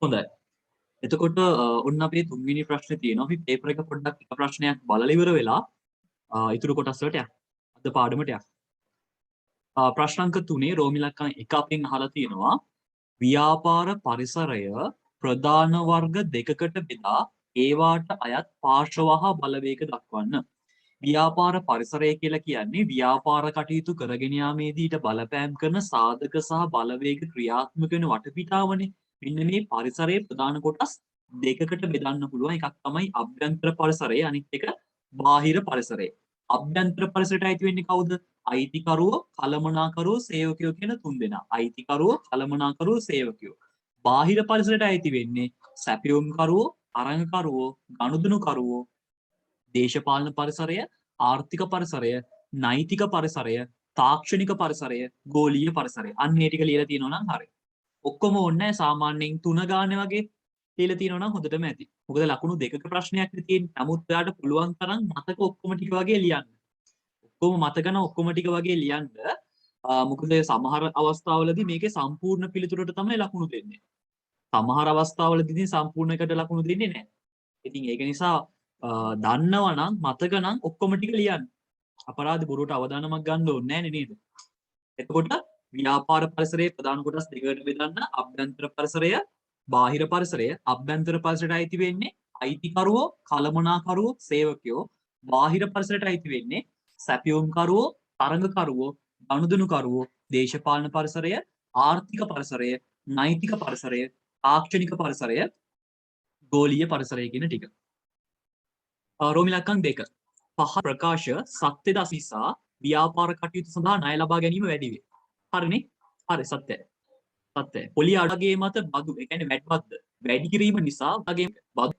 හොඳයි. එතකොට ඔන්න අපේ තුන්වෙනි ප්‍රශ්නේ තියෙනවා. අපි පේපර් එක පොඩ්ඩක් එක ප්‍රශ්නයක් බලලා ඉවර වෙලා ඉතුරු කොටස් වලට යන්න. අද පාඩමට යන්න. ප්‍රශ්න අංක 3 රෝමි ඉලක්කම් 1 අපෙන් අහලා තියෙනවා. ව්‍යාපාර පරිසරය ප්‍රධාන වර්ග දෙකකට බෙදා ඒවාට අයත් පාර්ශ්ව හා බලවේග දක්වන්න. ව්‍යාපාර පරිසරය කියලා කියන්නේ ව්‍යාපාර කටයුතු කරගෙන යාමේදී ඊට බලපෑම් කරන සාධක සහ බලවේග ක්‍රියාත්මක වෙන වටපිටාවනේ. මෙන්න මේ පරිසරයේ ප්‍රධාන කොටස් දෙකකට බෙදන්න පුළුවන්. එකක් තමයි අභ්‍යන්තර පරිසරය, අනිත් එක බාහිර පරිසරය. අභ්‍යන්තර පරිසරයට අයිති වෙන්නේ කවුද? අයිතිකරුවෝ, කළමනාකරුවෝ, සේවකයෝ කියන තුන් දෙනා. අයිතිකරුවෝ, කළමනාකරුවෝ, සේවකයෝ. බාහිර පරිසරයට අයිති වෙන්නේ සැපයුම්කරුවෝ, අරංකරුවෝ, ගනුදෙනුකරුවෝ, දේශපාලන පරිසරය, ආර්ථික පරිසරය, නෛතික පරිසරය, තාක්ෂණික පරිසරය, ගෝලීය පරිසරය. අන්න ඒ ටික ලියලා තියෙනවා නම් හරි. ඔක්කොම ඕනේ සාමාන්‍යයෙන් 3 ගානේ වගේ ලියලා තියෙනවා නම් හොඳටම ඇති. මොකද ලකුණු දෙකක ප්‍රශ්නයක් තියෙන්නේ. නමුත් ඔයාලට පුළුවන් තරම් මතක ඔක්කොම ටික වගේ ලියන්න. ඔක්කොම මතකන ඔක්කොම ටික වගේ ලියන්න. මොකද සමහර අවස්ථාවලදී මේකේ සම්පූර්ණ පිළිතුරට තමයි ලකුණු දෙන්නේ. සමහර අවස්ථාවලදී සම්පූර්ණ එකට ලකුණු දෙන්නේ නැහැ. ඉතින් ඒක නිසා දන්නවනම් මතකනම් ඔක්කොම ටික ලියන්න. අපරාධ බොරුවට අවදානමක් ගන්න ඕනේ නැහැ නේද? එතකොට ව්‍යාපාර පරිසරයේ ප්‍රධාන කොටස් දෙකකට බෙදන්න. අභ්‍යන්තර පරිසරය, බාහිර පරිසරය. අභ්‍යන්තර පරිසරයට අයිති වෙන්නේ අයිතිකරුවෝ, කළමනාකරුවෝ, සේවකයෝ. බාහිර පරිසරයට අයිති වෙන්නේ සැපයුම්කරුවෝ, තරඟකරුවෝ, ගනුදෙනුකරුවෝ, දේශපාලන පරිසරය, ආර්ථික පරිසරය, නෛතික පරිසරය, තාක්ෂණික පරිසරය, ගෝලීය පරිසරය කියන ටික. රෝමි ඉලක්කම් 2. පහ ප්‍රකාශ සත්‍ය දසිසා ව්‍යාපාර කටයුතු සඳහා ණය ලබා ගැනීම වැඩි වේ. හරිනේ? හරි සත්‍යයි. සත්‍යයි. පොලි අඩගේ මත බදු, ඒ කියන්නේ වැට් බද්ද වැඩි කිරීම නිසා වගේ බදු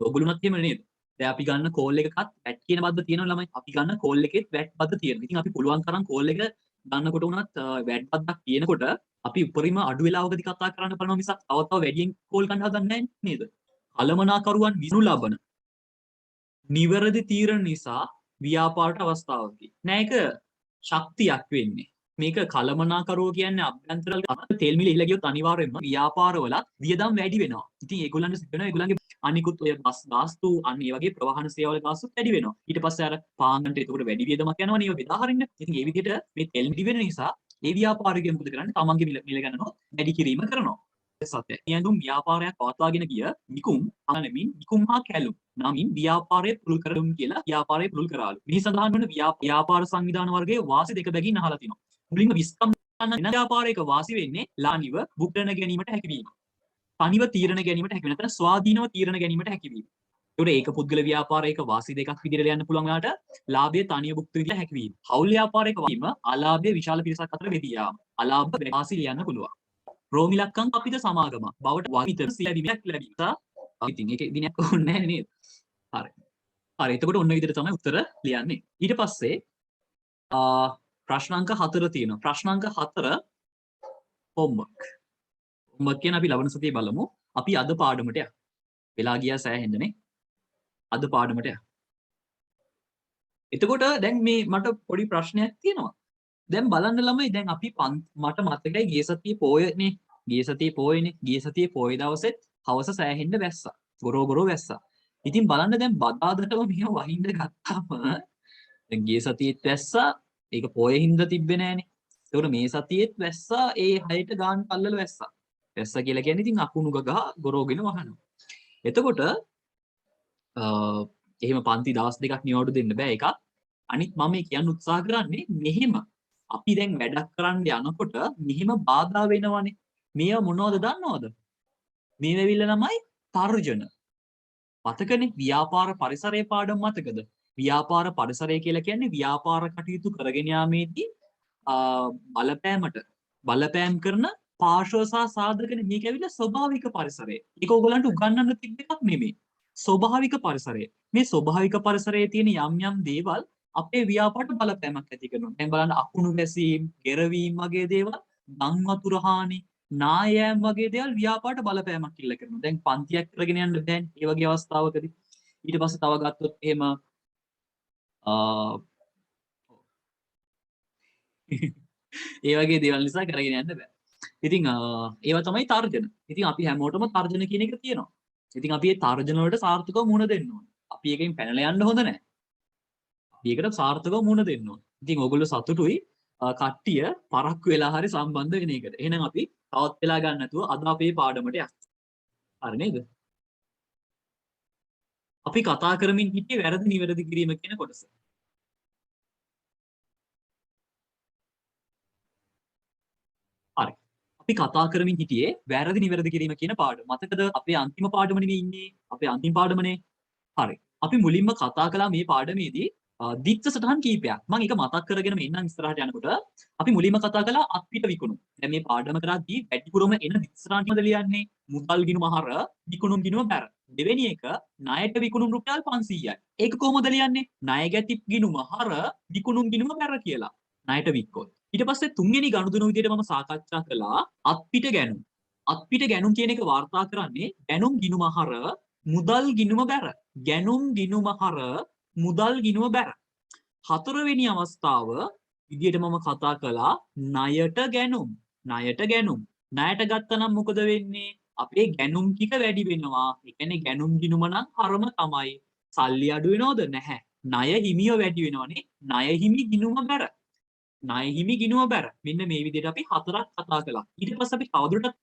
ඔගොල්ලොනත් එහෙම නේද? දැන් අපි ගන්න කෝල් එකකත් වැට් කියන බද්ද තියෙනවා ළමයි. අපි ගන්න කෝල් එකෙත් වැට් බද්ද තියෙනවා. ඉතින් අපි පුළුවන් තරම් කෝල් එක ගන්නකොට උනත් වැට් බද්දක් තියෙනකොට අපි උපරිම අඩු වෙලාවකදී කතා කරන්න බලනවා මිසක් තව තව වැඩියෙන් කෝල් ගන්න හදන්නේ නැහැ නේද? කලමනාකරුවන් විසු ලබන නිවැරදි තීරණ නිසා ව්‍යාපාරට අවස්ථාවකි. නෑ ඒක ශක්තියක් වෙන්නේ. මේක කළමනාකරුවෝ කියන්නේ අභ්‍යන්තර තෙල් මිල ඉහළ ගියොත් අනිවාර්යයෙන්ම ව්‍යාපාරවල වියදම් වැඩි වෙනවා. ඉතින් ඒගොල්ලන්ට සිද්ධ වෙනවා ඒගොල්ලන්ගේ අනිකුත් ඔය බස් ගාස්තු අන්න ඒ වගේ ප්‍රවාහන සේවාවල ගාස්තුත් වැඩි වෙනවා. ඊට පස්සේ අර පාන්දරට ඒකට වැඩි වියදමක් යනවනේ ඒව බෙදා හරින්න. ඉතින් ඒ විදිහට මේ තෙල් මිල වෙන නිසා ඒ ව්‍යාපාරිකයන් මොකද කරන්නේ? තමන්ගේ මිල ගණනෝ වැඩි කිරීම කරනවා. සත්‍ය. නියඳුම් ව්‍යාපාරයක් පවත්වාගෙන ගිය නිකුම් අනමින් නිකුම් හා කැලුම් නමින් ව්‍යාපාරය පුළුල් කරමු කියලා ව්‍යාපාරය පුළුල් කරාලු. මේ සඳහන් වන ව්‍යාපාර සංවිධාන වර්ගයේ වාසි දෙක බැගින් අහලා තිනවා. මුලින්ම විස්කම් ගන්න ව්‍යාපාරයක වාසි වෙන්නේ ලානිව බුක්රණ ගැනීමට හැකියවීම. තනිව තීරණ ගැනීමට හැකියවීම. නැත්නම් ස්වාධීනව තීරණ ගැනීමට හැකියවීම. ඒකට ඒක පුද්ගල ව්‍යාපාරයක වාසි දෙකක් විදිහට ලියන්න පුළුවන් යාට ලාභය තනිය භුක්ති විඳලා හැකියවීම. හවුල් ව්යාපාරයක වීම අලාභය විශාල පිරිසක් අතර බෙදී යාම. අලාභ වාසි ලියන්න පුළුවන්. රෝමි ඉලක්කම් අපිට සමාගම බවට වවිත සියදිනයක් ලැබීම. ඉතින් ඒක දිනයක් ඕනේ නැහැ නේද? හරි. හරි. එතකොට ඔන්න විදිහට තමයි උත්තර ලියන්නේ. ඊට පස්සේ ප්‍රශ්න අංක 4 තියෙනවා. ප්‍රශ්න අංක 4 homework. homework කියන අපි ලබන සතියේ බලමු. අපි අද පාඩමට යමු. වෙලා ගියා සෑහෙන්නනේ. අද පාඩමට යමු. එතකොට දැන් මේ මට පොඩි ප්‍රශ්නයක් තියෙනවා. දැන් බලන්න ළමයි දැන් අපි මට මතකයි ගිය සතියේ පොයනේ. ගිය සතියේ පොයනේ. ගිය සතියේ පොය දවසෙත් හවස සෑහෙන්න වැස්සා. ගොරෝ වැස්සා. ඉතින් බලන්න දැන් බදාදටම මෙහෙම වහින්න ගත්තාම දැන් ගිය සතියේත් වැස්සා ඒක පොයේ හින්දා තිබ්බේ නෑනේ. ඒකට මේ සතියේත් වැස්සා ඒ හයට ගාන කල්ලල වැස්සා. වැස්සා කියලා කියන්නේ ඉතින් අකුණු ගගහ ගොරෝගෙන වහනවා. එතකොට එහෙම පන්ති දවස් දෙකක් නියෝඩු දෙන්න බෑ එකක්. අනිත් මම මේ කියන්න උත්සාහ කරන්නේ මෙහෙම අපි දැන් වැඩක් කරන්න යනකොට මෙහෙම බාධා වෙනවනේ. මේවා මොනවද දන්නවද? මේ වෙවිල්ල ළමයි තර්ජන. මතකනේ ව්‍යාපාර පරිසරයේ පාඩම මතකද? ව්‍යාපාර පරිසරය කියලා කියන්නේ ව්‍යාපාර කටයුතු කරගෙන යාමේදී බලපෑම් කරන පාර්ශ්ව සහ සාධකනේ. මේක ඇවිල්ලා ස්වභාවික පරිසරය. ඒක ඕගලන්ට උගන්වන්න තිබ්බ එකක් නෙමෙයි. ස්වභාවික පරිසරය. මේ ස්වභාවික පරිසරයේ තියෙන යම් දේවල් අපේ ව්‍යාපාරට බලපෑමක් ඇති කරනවා. දැන් බලන්න අකුණු ගැසීම්, ගෙරවීම් වගේ දේවල්, ගම් වතුර හානි, නායෑම් වගේ දේවල් ව්‍යාපාරට බලපෑමක් ඉල්ල කරනවා. දැන් පන්තියක් කරගෙන යන්න බෑනේ මේ වගේ අවස්ථාවකදී. ඊට පස්සේ තව ගත්තොත් එහෙම ඒ වගේ දේවල් නිසා කරගෙන යන්න බෑ. ඉතින් ඒවා තමයි තර්ජන. ඉතින් අපි හැමෝටම තර්ජන කියන එක තියෙනවා. ඉතින් අපි මේ තර්ජන වලට සාර්ථකව මුහුණ දෙන්න ඕනේ. අපි එකෙන් පැනලා යන්න හොඳ නැහැ. අපි ඒකට සාර්ථකව මුහුණ දෙන්න ඕනේ. ඉතින් ඕගොල්ලෝ සතුටුයි කට්ටිය පරක්කු වෙලා හරි සම්බන්ධ වෙන එකට. එහෙනම් අපි තවත් වෙලා ගන්න නැතුව අද අපේ පාඩමට යමු. හරි නේද? අපි කතා කරමින් හිටියේ වැරදි නිවැරදි කිරීම කියන කොටස. හරි. අපි කතා කරමින් හිටියේ වැරදි නිවැරදි කිරීම කියන පාඩම. මතකද අපේ අන්තිම පාඩමනේ ඉන්නේ. අපේ අන්තිම පාඩමනේ. හරි. අපි මුලින්ම කතා කළා මේ පාඩමේදී දිත්ත සටහන් කීපයක්. මම ඒක මතක් කරගෙන ඉන්නම් ඉස්සරහට යනකොට. අපි මුලින්ම කතා කළා අත්පිට විකුණුම්. දැන් මේ පාඩම කරද්දී වැඩිපුරම එන දිත්ත සටහන් මොකද ලියන්නේ? මුදල් ගිණුම හර විකුණුම් ගිණුම බැර. දෙවෙනි එක ණයට විකුණුම් රුපියල් 500යි. ඒක කොහොමද ලියන්නේ? ණය ගැති ගිණුම හර විකුණුම් ගිණුම බැර කියලා. ණයට වික්කොත්. ඊට පස්සේ තුන්වෙනි ගනුදෙනු විදිහට මම සාකච්ඡා කළා අත්පිට ගැනුම්. අත්පිට ගැනුම් කියන එක වාර්තා කරන්නේ ගැනුම් ගිණුම හර මුදල් ගිණුම බැර. ගැනුම් ගිණුම හර මුදල් ගිණුම බැර. හතරවෙනි අවස්ථාව විදිහට මම කතා කළා ණයට ගැනුම්. ණයට ගැනුම්. ණයට ගත්තනම් මොකද වෙන්නේ? අපේ ගැනුම් ටික වැඩි වෙනවා. ඒ කියන්නේ ගැනුම් ගිණුම නම් හරම තමයි. සල්ලි අඩු වෙනවද? නැහැ. ණය හිමිය වැඩි වෙනවනේ. ණය හිමි ගිණුම බැර. ණය හිමි ගිණුම බැර. මෙන්න මේ විදිහට අපි හතරක් කතා කළා. ඊට පස්සේ අපි තවදුරටත්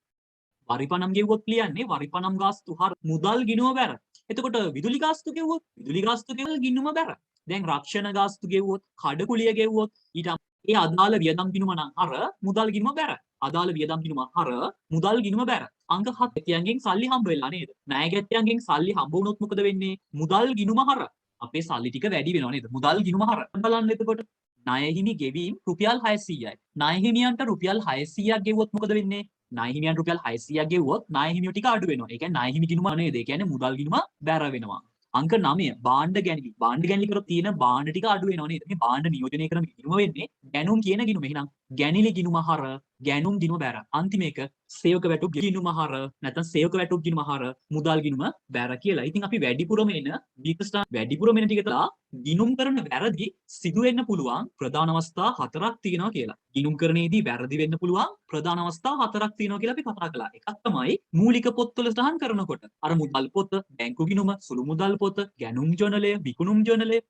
වරිපණම් ගෙවුවොත් ලියන්නේ වරිපණම් ගාස්තු හර මුදල් ගිණුම බැර. එතකොට විදුලි ගාස්තු ගෙවුවොත් විදුලි ගාස්තු ගෙවල් ගිණුම බැර. දැන් රක්ෂණ ගාස්තු ගෙවුවොත් කඩකුලිය ගෙවුවොත් ඊට ඒ අදාළ වියදම් ගිණුම නම් අර මුදල් ගිණුම බැර. අදාළ වියදම් ගිණුම අර මුදල් ගිණුම බැර. අංක 7 ගැතියන්ගෙන් සල්ලි හම්බ වෙලා නේද? ණය ගැතියන්ගෙන් සල්ලි හම්බ වුණොත් මොකද වෙන්නේ? මුදල් ගිණුම හර. අපේ සල්ලි ටික වැඩි වෙනවා නේද? මුදල් ගිණුම හර. බලන්න එතකොට ණය හිමි ගෙවීම් රුපියල් 600යි. ණය හිමියන්ට රුපියල් 600ක් ගෙවුවොත් මොකද වෙන්නේ? ණය හිමියන් රුපියල් 600ක් ගෙවුවොත් ණය හිමියෝ ටික අඩු වෙනවා. ඒ කියන්නේ ණය හිමි ගිණුම නේද? ඒ කියන්නේ මුදල් ගිණුම බැර වෙනවා. අංක 9 භාණ්ඩ ගැනීම. භාණ්ඩ ගැනීම කරොත් තියෙන භාණ්ඩ ටික අඩු වෙනවා නේද? මේ භාණ්ඩ නියෝජනය කරන ගිණුම වෙන්නේ ගැනුම් කියන ගිණුම. එහෙනම් ගැනිලි ගිණුම හර ගැනුම් ගිණුම බැර. අන්තිම එක සේවක වැටුප් ගිණුම හර නැත්නම් සේවක වැටුප් ගිණුම හර මුදල් ගිණුම බැර කියලා. ඉතින් අපි වැඩිපුරම එන දීපස්ථාන වැඩිපුරම එන ටික තමයි ගිණුම් කරන වැරදි සිදු වෙන්න පුළුවන් ප්‍රධාන අවස්ථා හතරක් තියෙනවා කියලා. ගිණුම් කරණයේදී වැරදි වෙන්න පුළුවන් ප්‍රධාන අවස්ථා හතරක් තියෙනවා කියලා අපි කතා කළා. එකක් තමයි මූලික පොත්වල සටහන් කරනකොට අර මුදල් පොත, බැංකු ගිණුම, සුළු මුදල් පොත, ගැනුම් ජර්නලය, විකුණුම් ජර්නලය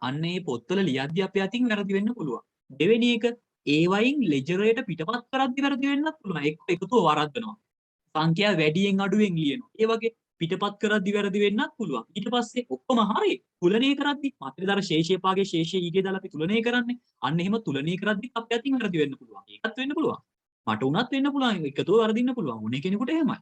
අන්න ඒ පොත්වල ලියද්දී අපේ අතින් වැරදි වෙන්න පුළුවන්. දෙවෙනි එක ඒවයින් ලෙජරයට පිටපත් කරද්දී වැරදි වෙන්නත් පුළුවන්. එක්ක එකතුව වරද්දනවා. සංඛ්‍යා වැඩියෙන් අඩුවෙන් ලියනවා. ඒ වගේ පිටපත් කරද්දි වැරදි වෙන්නත් පුළුවන්. ඊට පස්සේ ඔක්කොම හරි තුලනය කරද්දි මතකදර ශේෂයපාගේ ශේෂය ඊගේ දාලා අපි තුලනය කරන්නේ. අන්න එහෙම තුලනය කරද්දි අපේ අතින් වැරදි වෙන්න පුළුවන්. ඒකත් වෙන්න පුළුවන්. මට උනත් වෙන්න පුළුවන්. එකතුව වරදින්න පුළුවන්. උනේ කෙනෙකුට එහෙමයි.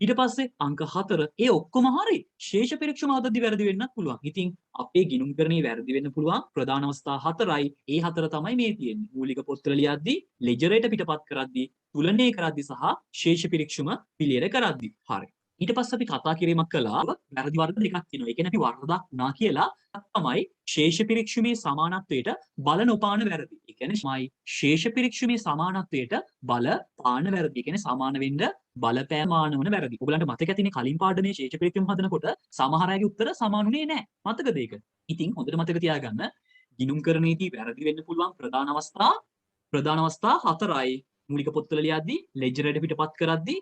ඊට පස්සේ අංක 4 ඒ ඔක්කොම හරි ශේෂ පරීක්ෂම හදද්දි වැරදි වෙන්නත් පුළුවන්. ඉතින් අපේ ගිණුම් කරණේ වැරදි වෙන්න පුළුවන් ප්‍රධාන අවස්ථා 4යි. ඒ 4 තමයි මේ තියෙන්නේ. මූලික පොත්වල ලියද්දි, ලෙජරයට පිටපත් කරද්දි, තුලනය කරද්දි සහ ශේෂ පරීක්ෂම පිළියෙල කරද්දි. හරි. ඊට පස්සේ අපි කතා කිරීමක් කළා වැරදි වර්ග දෙකක් තියෙනවා. ඒ කියන්නේ අපි වරදක් වුණා කියලා තමයි ශේෂ පරීක්ෂමේ සමානත්වයට බල නොපාන වැරදි. ඒ කියන්නේ මයි ශේෂ පරීක්ෂමේ සමානත්වයට බල පාන වැරදි. ඒ කියන්නේ සමාන වෙන්න බලපෑම ආනවන වැරදි. ඔයගලන්ට මතක ඇතිනේ කලින් පාඩමේ ශේෂ පරීක්ෂම හදනකොට සමහර අයගේ උත්තර සමානුනේ නැහැ. මතකද ඒක? ඉතින් හොඳට මතක තියාගන්න ගිණුම් කරණයේදී වැරදි වෙන්න පුළුවන් ප්‍රධාන අවස්ථා 4යි. මූලික පොත්වල ලියද්දී, ලෙජරයට පිටපත් කරද්දී,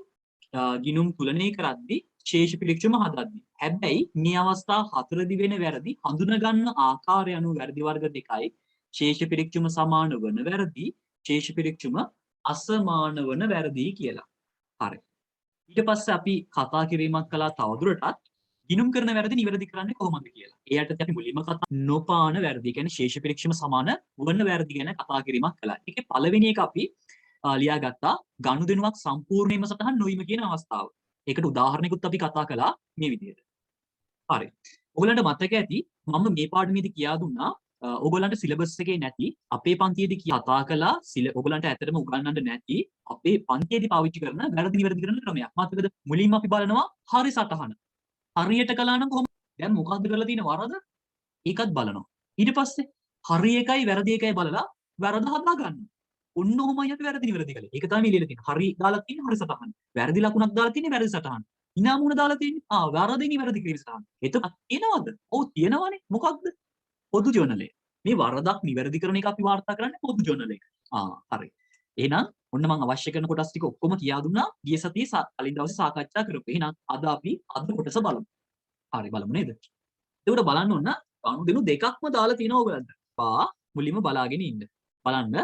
ගිණුම් තුලනය කරද්දී, ශේෂ පරීක්ෂම හදද්දී. හැබැයි මේ අවස්ථා 4දී වෙන වැරදි හඳුනා ගන්න ආකාරය අනුව වැරදි වර්ග දෙකයි. ශේෂ පරීක්ෂම සමාන වන වැරදි, ශේෂ පරීක්ෂම අසමාන වන වැරදි කියලා. හරි. ඊට පස්සේ අපි කතා කිරීමක් කළා තවදුරටත් ගිණුම් කරන වැරදි නිවැරදි කරන්නේ කොහොමද කියලා. ඒ යටතේ අපි මුලින්ම කතා නොපාන වැරදි, කියන්නේ ශේෂ පරීක්ෂම සමාන වන වැරදි ගැන කතා කිරීමක් කළා. ඒකේ පළවෙනි එක අපි ලියාගත්තා ගනුදෙනුවක් සම්පූර්ණයෙන්ම සටහන් නොවීම කියන අවස්ථාව. ඒකට උදාහරණයකුත් අපි කතා කළා මේ විදිහට. හරි. ඔයගලන්ට මතක ඇති මම මේ පාඩමේදී කියා දුන්නා ඔයගලන්ට සිලබස් එකේ නැති අපේ පන්තියේදී කතා කළා ඔයගලන්ට ඇත්තටම උගන්වන්න නැති අපේ පන්තියේදී පාවිච්චි කරන වැරදි නිවැරදි කරන ක්‍රමයක්. මතකද? මුලින්ම අපි බලනවා හරි සටහන. හරියට කළා නම් කොහොමද? දැන් මොකද්ද කරලා තියෙන වරද? ඒකත් බලනවා. ඊට පස්සේ හරි එකයි වැරදි එකයි බලලා වැරද හදා ගන්නවා. ඔන්න ඔහොමයි අපි වැරදි නිවැරදි කළේ. ඒක තමයි ලියලා තියෙන්නේ. හරි දාලා තියෙන්නේ හරි සටහන. වැරදි ලකුණක් දාලා තියෙන්නේ වැරදි සටහන. ඉනාමුණ දාලා තියෙන්නේ වැරදි නිවැරදි කිරීම සටහන. එතකොට තියෙනවද? ඔව් තියෙනවනේ. මොකක්ද? පොදු ජර්නලය. මේ වරදක් නිවැරදි කරන එක අපි වාර්තා කරන්නේ පොදු ජර්නලයක. හරි. එහෙනම් ඔන්න මම අවශ්‍ය කරන කොටස් ටික ඔක්කොම කියා දුන්නා. ගිය සතියේ කලින් දවසේ සාකච්ඡා කරපු. එහෙනම් අද අපි අද කොටස බලමු. හරි බලමු නේද? එතකොට බලන්න ඔන්න ගනුදෙනු දෙකක්ම දාලා තියෙනවා ඔයගලන්ට. මුලින්ම බලාගෙන ඉන්න. බලන්න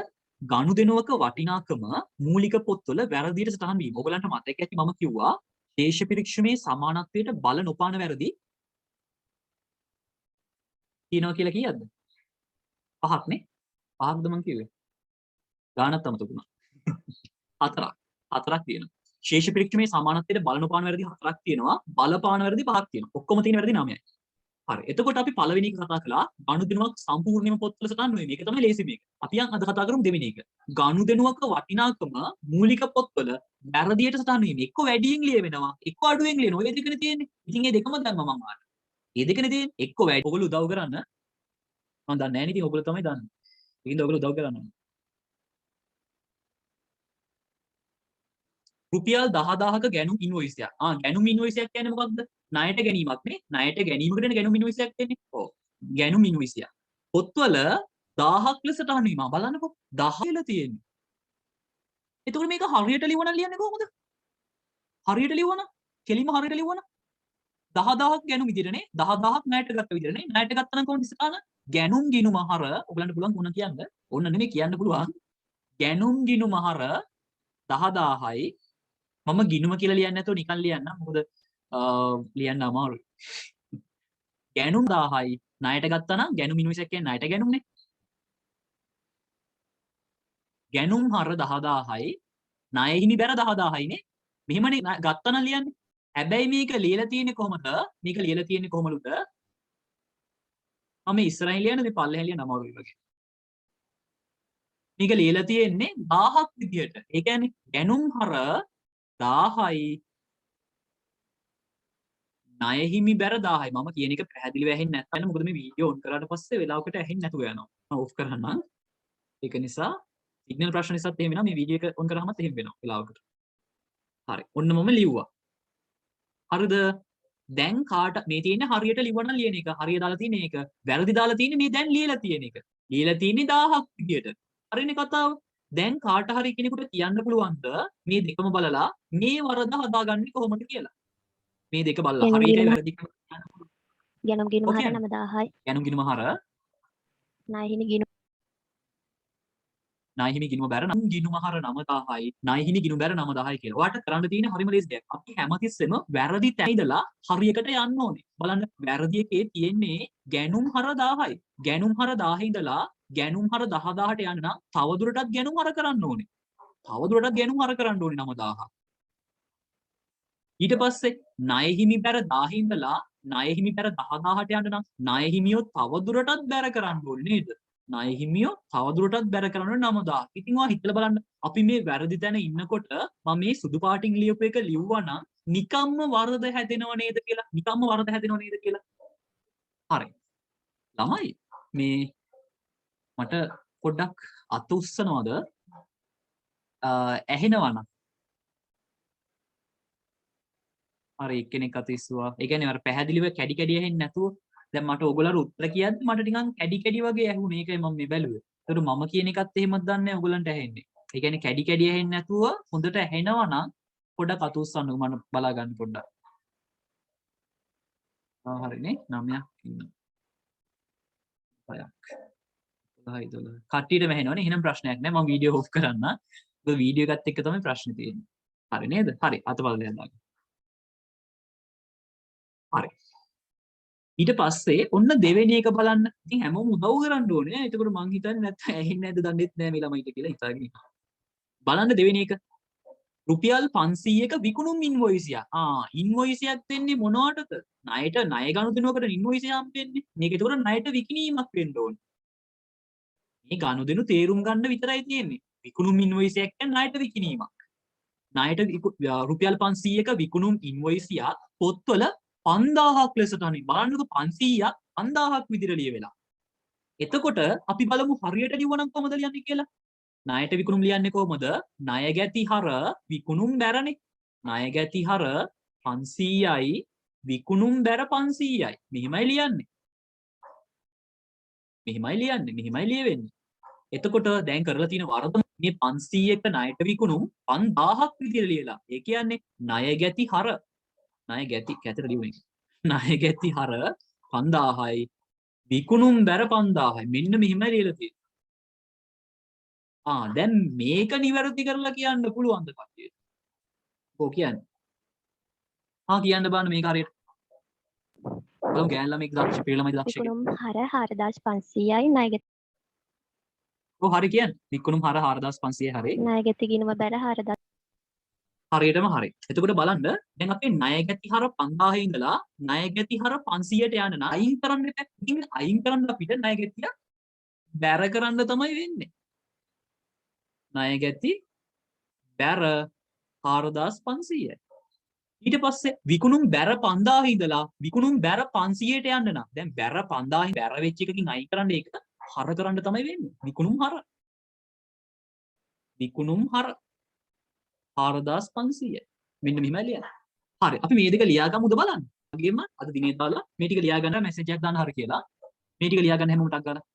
ගනුදෙනුවක වටිනාකම මූලික පොත්වල වැරදියට සටහන් වීම. ඔයගලන්ට මතක ඇති මම කිව්වා ශේෂ පිරික්සමේ සමානත්වයට බල නොපාන වැරදි තියෙනවා කියලා කීයක්ද? 5ක් නේ. 5ක්ද මම කිව්වේ? ගානක් තමයි තුනක්. 4ක් තියෙනවා. ශේෂ පිරික්සමේ සමානත්වයට බල නොපාන වැරදි 4ක් තියෙනවා. බලපාන වැරදි 5ක් තියෙනවා. ඔක්කොම තියෙන වැරදි 9යි. හරි. එතකොට අපි පළවෙනි එක කතා කළා ගනුදෙනුවක් සම්පූර්ණයෙන්ම පොත්වල සටහන් නෙවෙයි. මේක තමයි ලේසි මේක. අපි අද කතා කරමු දෙවෙනි එක. ගනුදෙනුවක වටිනාකම මූලික පොත්වල වැරදියට සටහන් වීම. එක්ක වැඩියෙන් ලියවෙනවා, එක්ක අඩුවෙන් ලියනවා. ඔය දෙකනේ තියෙන්නේ. ඉතින් මේ දෙකම දැම්මම මම ආන්න. මේ දෙකනේ තියෙන්නේ. එක්ක වැඩි. ඔයගොල්ලෝ උදව් කරන්න. මම දන්නේ නැහැ නේ. ඉතින් ඔයගොල්ලෝ තමයි දන්නේ. ඉතින් ඔයගොල්ලෝ උදව් කරන්න. රුපියල් 10000ක ගැනුම් ඉන්වොයිස් එකක්. ගැනුම් ඉන්වොයිස් එකක් කියන්නේ මොකක්ද? ණයට ගැනීමක් නේ. ණයට ගැනීමකට ගැනුම් ඉන්වොයිස් එකක් දෙන්නේ. ඔව්. ගැනුම් ඉන්වොයිස් එකක්. පොත්වල 1000ක් ලෙසට අහනවා. බලන්නකෝ 10 කියලා තියෙන්නේ. එතකොට මේක හරියට ලියවනම් ලියන්නේ කොහොමද? හරියට ලියවනම් කෙලින්ම හරියට ලියවනම් 10000ක් ගැනුම් විදිහටනේ 10000ක් ණයට ගත්ත විදිහටනේ. ණයට ගත්තා නම් කොහොමද ඉස්සරහන? ගැනුම් ගිණුම හර ඔයගලන්ට පුළුවන් මොන කියන්න? ඕන්න නෙමෙයි කියන්න පුළුවන්. ගැනුම් ගිණුම හර 10000යි මම ගිණුම කියලා ලියන්නේ නැතුව නිකන් ලියන්න. මොකද ලියන්න අමාරුයි. ගැනුම් 1000යි ණයට ගත්තා නම් ගැනුම් ඉන්වොයිස් එක කියන්නේ ණයට ගැනුම්නේ. ගැනුම් හර 10000යි ණය හිමි බැර 10000යි නේ. මෙහෙමනේ ගත්තා නම් ලියන්නේ. හැබැයි මේක ලියලා තියෙන්නේ කොහමද? මේක ලියලා තියෙන්නේ කොහමද? මම ඉස්සරහින් ලියන්නේ මේ පල්ලෙහෙන් ලියන්න අමාරුයි වගේ. මේක ලියලා තියෙන්නේ 1000ක් විදියට. ඒ කියන්නේ ගැනුම් හර 1000යි ණය හිමි බැර 1000යි. මම කියන එක පැහැදිලිව ඇහෙන්නේ නැත්නම් මොකද මේ වීඩියෝ ඔන් කරාට පස්සේ වෙලාවකට ඇහෙන්නේ නැතුව යනවා. මම ඔෆ් කරන්නම්. ඒක නිසා සිග්නල් ප්‍රශ්න නිසාත් එහෙම වෙනවා. මේ වීඩියෝ එක ඔන් කරාමත් එහෙම වෙනවා වෙලාවකට. හරි. ඔන්න මම ලිව්වා. හරිද? දැන් කාට මේ තියෙන්නේ හරියට ලිව්වනම් ලියන එක. හරිය දාලා තියෙන එක. වැරදි දාලා තියෙන්නේ මේ දැන් ලියලා තියෙන එක. ලියලා තියෙන්නේ 1000ක් විදියට. හරිනේ කතාව. දැන් කාට හරි කෙනෙකුට කියන්න පුළුවන්ද මේ දෙකම බලලා මේ වරද හදාගන්නේ කොහොමද කියලා? මේ දෙක බලලා හරියටයි වැරදි ගැනුම් ගිණුම හර 9000යි. ගැනුම් ගිණුම හර ණය හිමි ගිණුම ණය හිමි ගිණුම බැර නම් ගිණුම හර 9000යි ණය හිමි ගිණුම බැර 9000යි කියලා. ඔයාලට කරන්න තියෙන හරිම ලේසි දෙයක්. අපි හැමතිස්සෙම වැරදි තැන ඉඳලා හරියකට යන්න ඕනේ. බලන්න වැරදි එකේ තියෙන්නේ ගැනුම් හර 1000යි. ගැනුම් හර 1000 ඉඳලා ගැනුම් හර 10000ට යන්න නම් තවදුරටත් ගැනුම් හර කරන්න ඕනේ. තවදුරටත් ගැනුම් හර කරන්න ඕනේ 9000. ඊට පස්සේ ණය හිමි බැර 1000 ඉඳලා ණය හිමි බැර 10000ට යන්න නම් ණය හිමියෝ තවදුරටත් බැර කරන්න ඕනේ නේද? ණය හිමියෝ තවදුරටත් බැර කරන්න ඕනේ 9000. ඉතින් ඔයා හිතලා බලන්න අපි මේ වැරදි තැන ඉන්නකොට මම මේ සුදු පාටින් ලියපු එක ලිව්වා නම් නිකම්ම වරද හැදෙනව නේද කියලා? නිකම්ම වරද හැදෙනව නේද කියලා? හරි. ළමයි මේ මට පොඩ්ඩක් අත උස්සනවද? ඇහෙනවා නම් හරි එක්කෙනෙක් අත ඉස්සුවා. ඒ කියන්නේ අර පැහැදිලිව කැඩි කැඩි ඇහෙන්නේ නැතුව දැන් මට ඕගොල්ලන්ට උත්තර කියද්දි මට නිකන් කැඩි කැඩි වගේ ඇහුනේ. ඒකයි මම මේ බැලුවේ. ඒතර මම කියන එකත් එහෙමද දන්නේ නැහැ ඕගොල්ලන්ට ඇහෙන්නේ. ඒ කියන්නේ කැඩි කැඩි ඇහෙන්නේ නැතුව හොඳට ඇහෙනවා නම් පොඩ්ඩක් අත උස්සන්නකෝ මම බලා ගන්න පොඩ්ඩක්. හරිනේ 9ක් ඉන්නවා. 6ක්. 10යි 12. කට්ටියටම ඇහෙනවනේ. එහෙනම් ප්‍රශ්නයක් නැහැ. මම වීඩියෝ ඔෆ් කරන්න. ඔය වීඩියෝ එකත් එක්ක තමයි ප්‍රශ්නේ තියෙන්නේ. හරි නේද? හරි අත බලන්න දාන්න. හරි. ඊට පස්සේ ඔන්න දෙවෙනි එක බලන්න. ඉතින් හැමෝම උදව් කරන්න ඕනේ. එතකොට මං හිතන්නේ නැත්නම් ඇහෙන්නේ නැද්ද දන්නෙත් නෑ මේ ළමයිට කියලා හිතාගෙන ඉන්නවා. බලන්න දෙවෙනි එක. රුපියල් 500ක විකුණුම් ඉන්වොයිසියක්. ඉන්වොයිසියක් දෙන්නේ මොනවටද? ණයට ණය ගනුදෙනුවකට ඉන්වොයිසිය හම්බෙන්නේ. මේක ඒතකොට ණයට විකිණීමක් වෙන්න ඕනේ. මේ ගනුදෙනු තේරුම් ගන්න විතරයි තියෙන්නේ. විකුණුම් ඉන්වොයිසියක් කියන්නේ ණයට විකිණීමක්. ණයට රුපියල් 500ක විකුණුම් ඉන්වොයිසියක් පොත්වල 5000ක් ලෙසට අනේ බලන්නකො 500ක් 5000ක් විදිහට ලියවෙලා. එතකොට අපි බලමු හරියට ලියවනම් කොහොමද ලියන්නේ කියලා. ණයට විකුණුම් ලියන්නේ කොහොමද? ණය ගැති හර විකුණුම් බැරනේ. ණය ගැති හර 500යි විකුණුම් බැර 500යි. මෙහිමයි ලියන්නේ. මෙහිමයි ලියන්නේ. මෙහිමයි ලියවෙන්නේ. එතකොට දැන් කරලා තියෙන වරද මේ 500ක ණයට විකුණුම් 5000ක් විදියට ලියලා. ඒ කියන්නේ ණය ගැති හර ණය ගැති කැතර ලියුනේ. ණය ගැති හර 5000යි විකුණුම් බැර 5000යි. මෙන්න මෙහෙමයි ලියලා තියෙන්නේ. දැන් මේක නිවැරදි කරලා කියන්න පුළුවන්ද කට්ටියට? කො කියන්නේ? කියන්න බලන්න මේක හරියට. බලමු ගෑන් ළමෙක් දක්ෂ පෙළ ළමයි දක්ෂ කියලා. විකුණුම් හර 4500යි ණයගැති හරි කියන්නේ. විකුණුම් හර 4500 හරි. ණයගැති ගිණුම බැර 4000 හරියටම හරි. එතකොට බලන්න දැන් අපේ ණය ගැති හර 5000 ඉඳලා ණය ගැති හර 500ට යන නම් අයින් කරන්න එපා. ඉතින් අයින් කරන්න අපිට ණය ගැතිය බැර කරන්න තමයි වෙන්නේ. ණය ගැති බැර 4500යි. ඊට පස්සේ විකුණුම් බැර 5000 ඉඳලා විකුණුම් බැර 500ට යන්න නම් දැන් බැර 5000 බැර වෙච්ච එකකින් අයින් කරන්න ඒක හර කරන්න තමයි වෙන්නේ. විකුණුම් හර 4500යි. මෙන්න මෙහෙමයි ලියන්නේ. හරි. අපි මේ දෙක ලියාගමුද බලන්න. වගේම අද දිනේ දාලා මේ ටික ලියා ගන්න මැසේජ් එකක් දාන්න හරි කියලා. මේ ටික ලියා ගන්න හැමෝම ටක් ගාලා.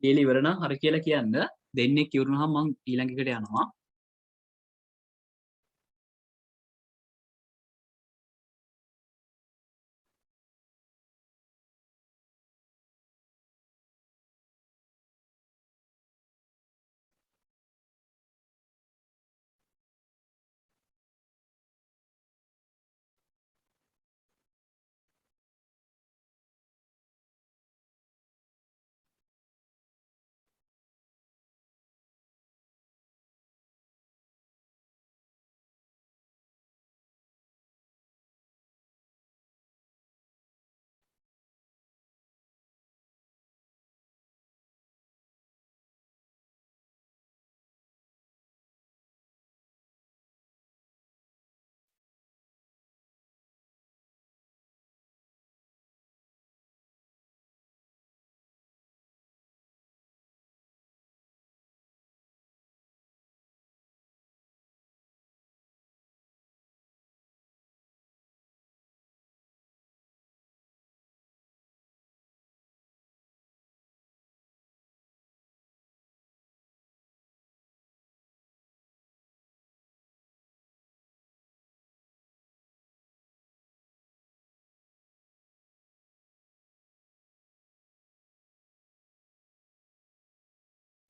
ලියලා ඉවර නම් හරි කියලා කියන්න. දෙන්නෙක් ඉවරනහම මම ඊළඟ එකට යනවා.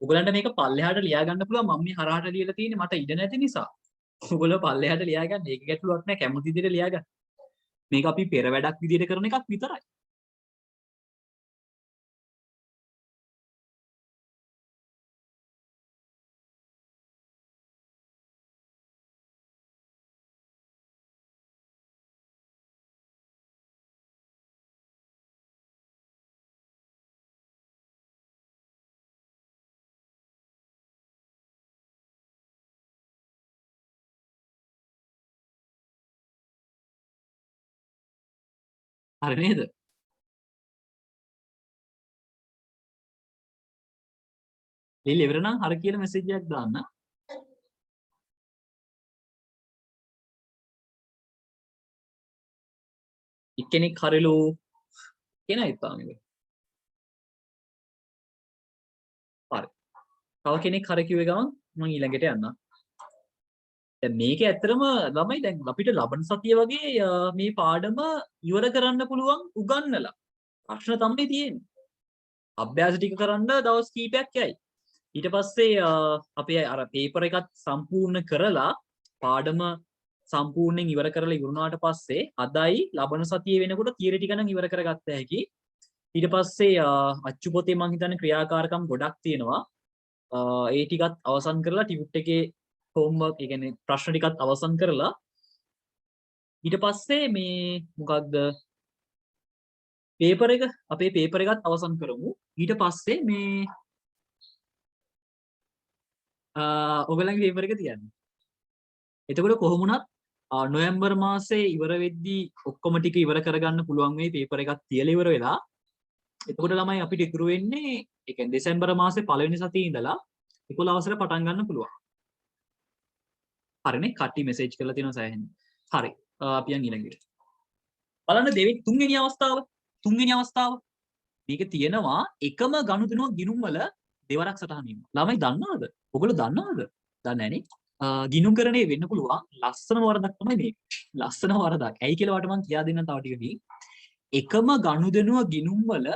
ඔයගලන්ට මේක පල්ලෙහාට ලියා ගන්න පුළුවන්. මම මේ හරහාට ලියලා තියෙන්නේ මට ඉඩ නැති නිසා. ඔයගොල්ලෝ පල්ලෙහාට ලියා ගන්න. ඒක ගැටලුවක් නෑ. කැමති විදිහට ලියා ගන්න. මේක අපි පෙර වැඩක් විදිහට කරන එකක් විතරයි. හරි නේද? ලියලා ඉවර නම් හරි කියලා මැසේජ් එකක් දාන්න. එක්කෙනෙක් හරිලු කෙනා ඉපා මේක. හරි. තව කෙනෙක් හරි කිව්වේ ගමන් මම ඊළඟට යන්නම්. දැන් මේක ඇත්තටම ළමයි දැන් අපිට ලබන සතිය වගේ මේ පාඩම ඉවර කරන්න පුළුවන් උගන්නලා. ප්‍රශ්න තමයි තියෙන්නේ. අභ්‍යාස ටික කරන්න දවස් කීපයක් යයි. ඊට පස්සේ අපි අර පේපර් එකත් සම්පූර්ණ කරලා පාඩම සම්පූර්ණයෙන් ඉවර කරලා ඉවරුණාට පස්සේ අදයි ලබන සතියේ වෙනකොට තියරි ටික නම් ඉවර කරගත්ත හැකි. ඊට පස්සේ අච්චු පොතේ මම හිතන්නේ ක්‍රියාකාරකම් ගොඩක් තියෙනවා. ඒ ටිකත් අවසන් කරලා ටියුට් එකේ හෝම්වර්ක් ඒ කියන්නේ ප්‍රශ්න ටිකත් අවසන් කරලා ඊට පස්සේ මේ මොකක්ද පේපර් එක අපේ පේපර් එකත් අවසන් කරමු. ඊට පස්සේ මේ ඔයගලගේ පේපර් එක තියන්න. එතකොට කොහොම වුණත් නොවැම්බර් මාසේ ඉවර වෙද්දී ඔක්කොම ටික ඉවර කරගන්න පුළුවන් වෙයි පේපර් එකක් තියලා ඉවර වෙලා. එතකොට ළමයි අපිට ඉතුරු වෙන්නේ ඒ කියන්නේ දෙසැම්බර් මාසේ පළවෙනි සතියේ ඉඳලා 11 වසර පටන් ගන්න පුළුවන්. හරිනේ කට්ටි මෙසේජ් කරලා තියෙනවා සෑහෙන. හරි. අපි යන් ඊළඟට. බලන්න තුන්වෙනි අවස්ථාව. මේක තියෙනවා එකම ගනුදෙනුව ගිණුම් වල දෙවරක් සටහන් වීම. ළමයි දන්නවද? ඔයගොල්ලෝ දන්නවද? දන්නේ නැනේ. ගිණුම්කරණේ වෙන්න පුළුවන් ලස්සන වරදක් තමයි මේක. ලස්සන වරදක්. ඇයි කියලා වට මම කියා දෙන්නම් තව ටිකකින්. එකම ගනුදෙනුව ගිණුම් වල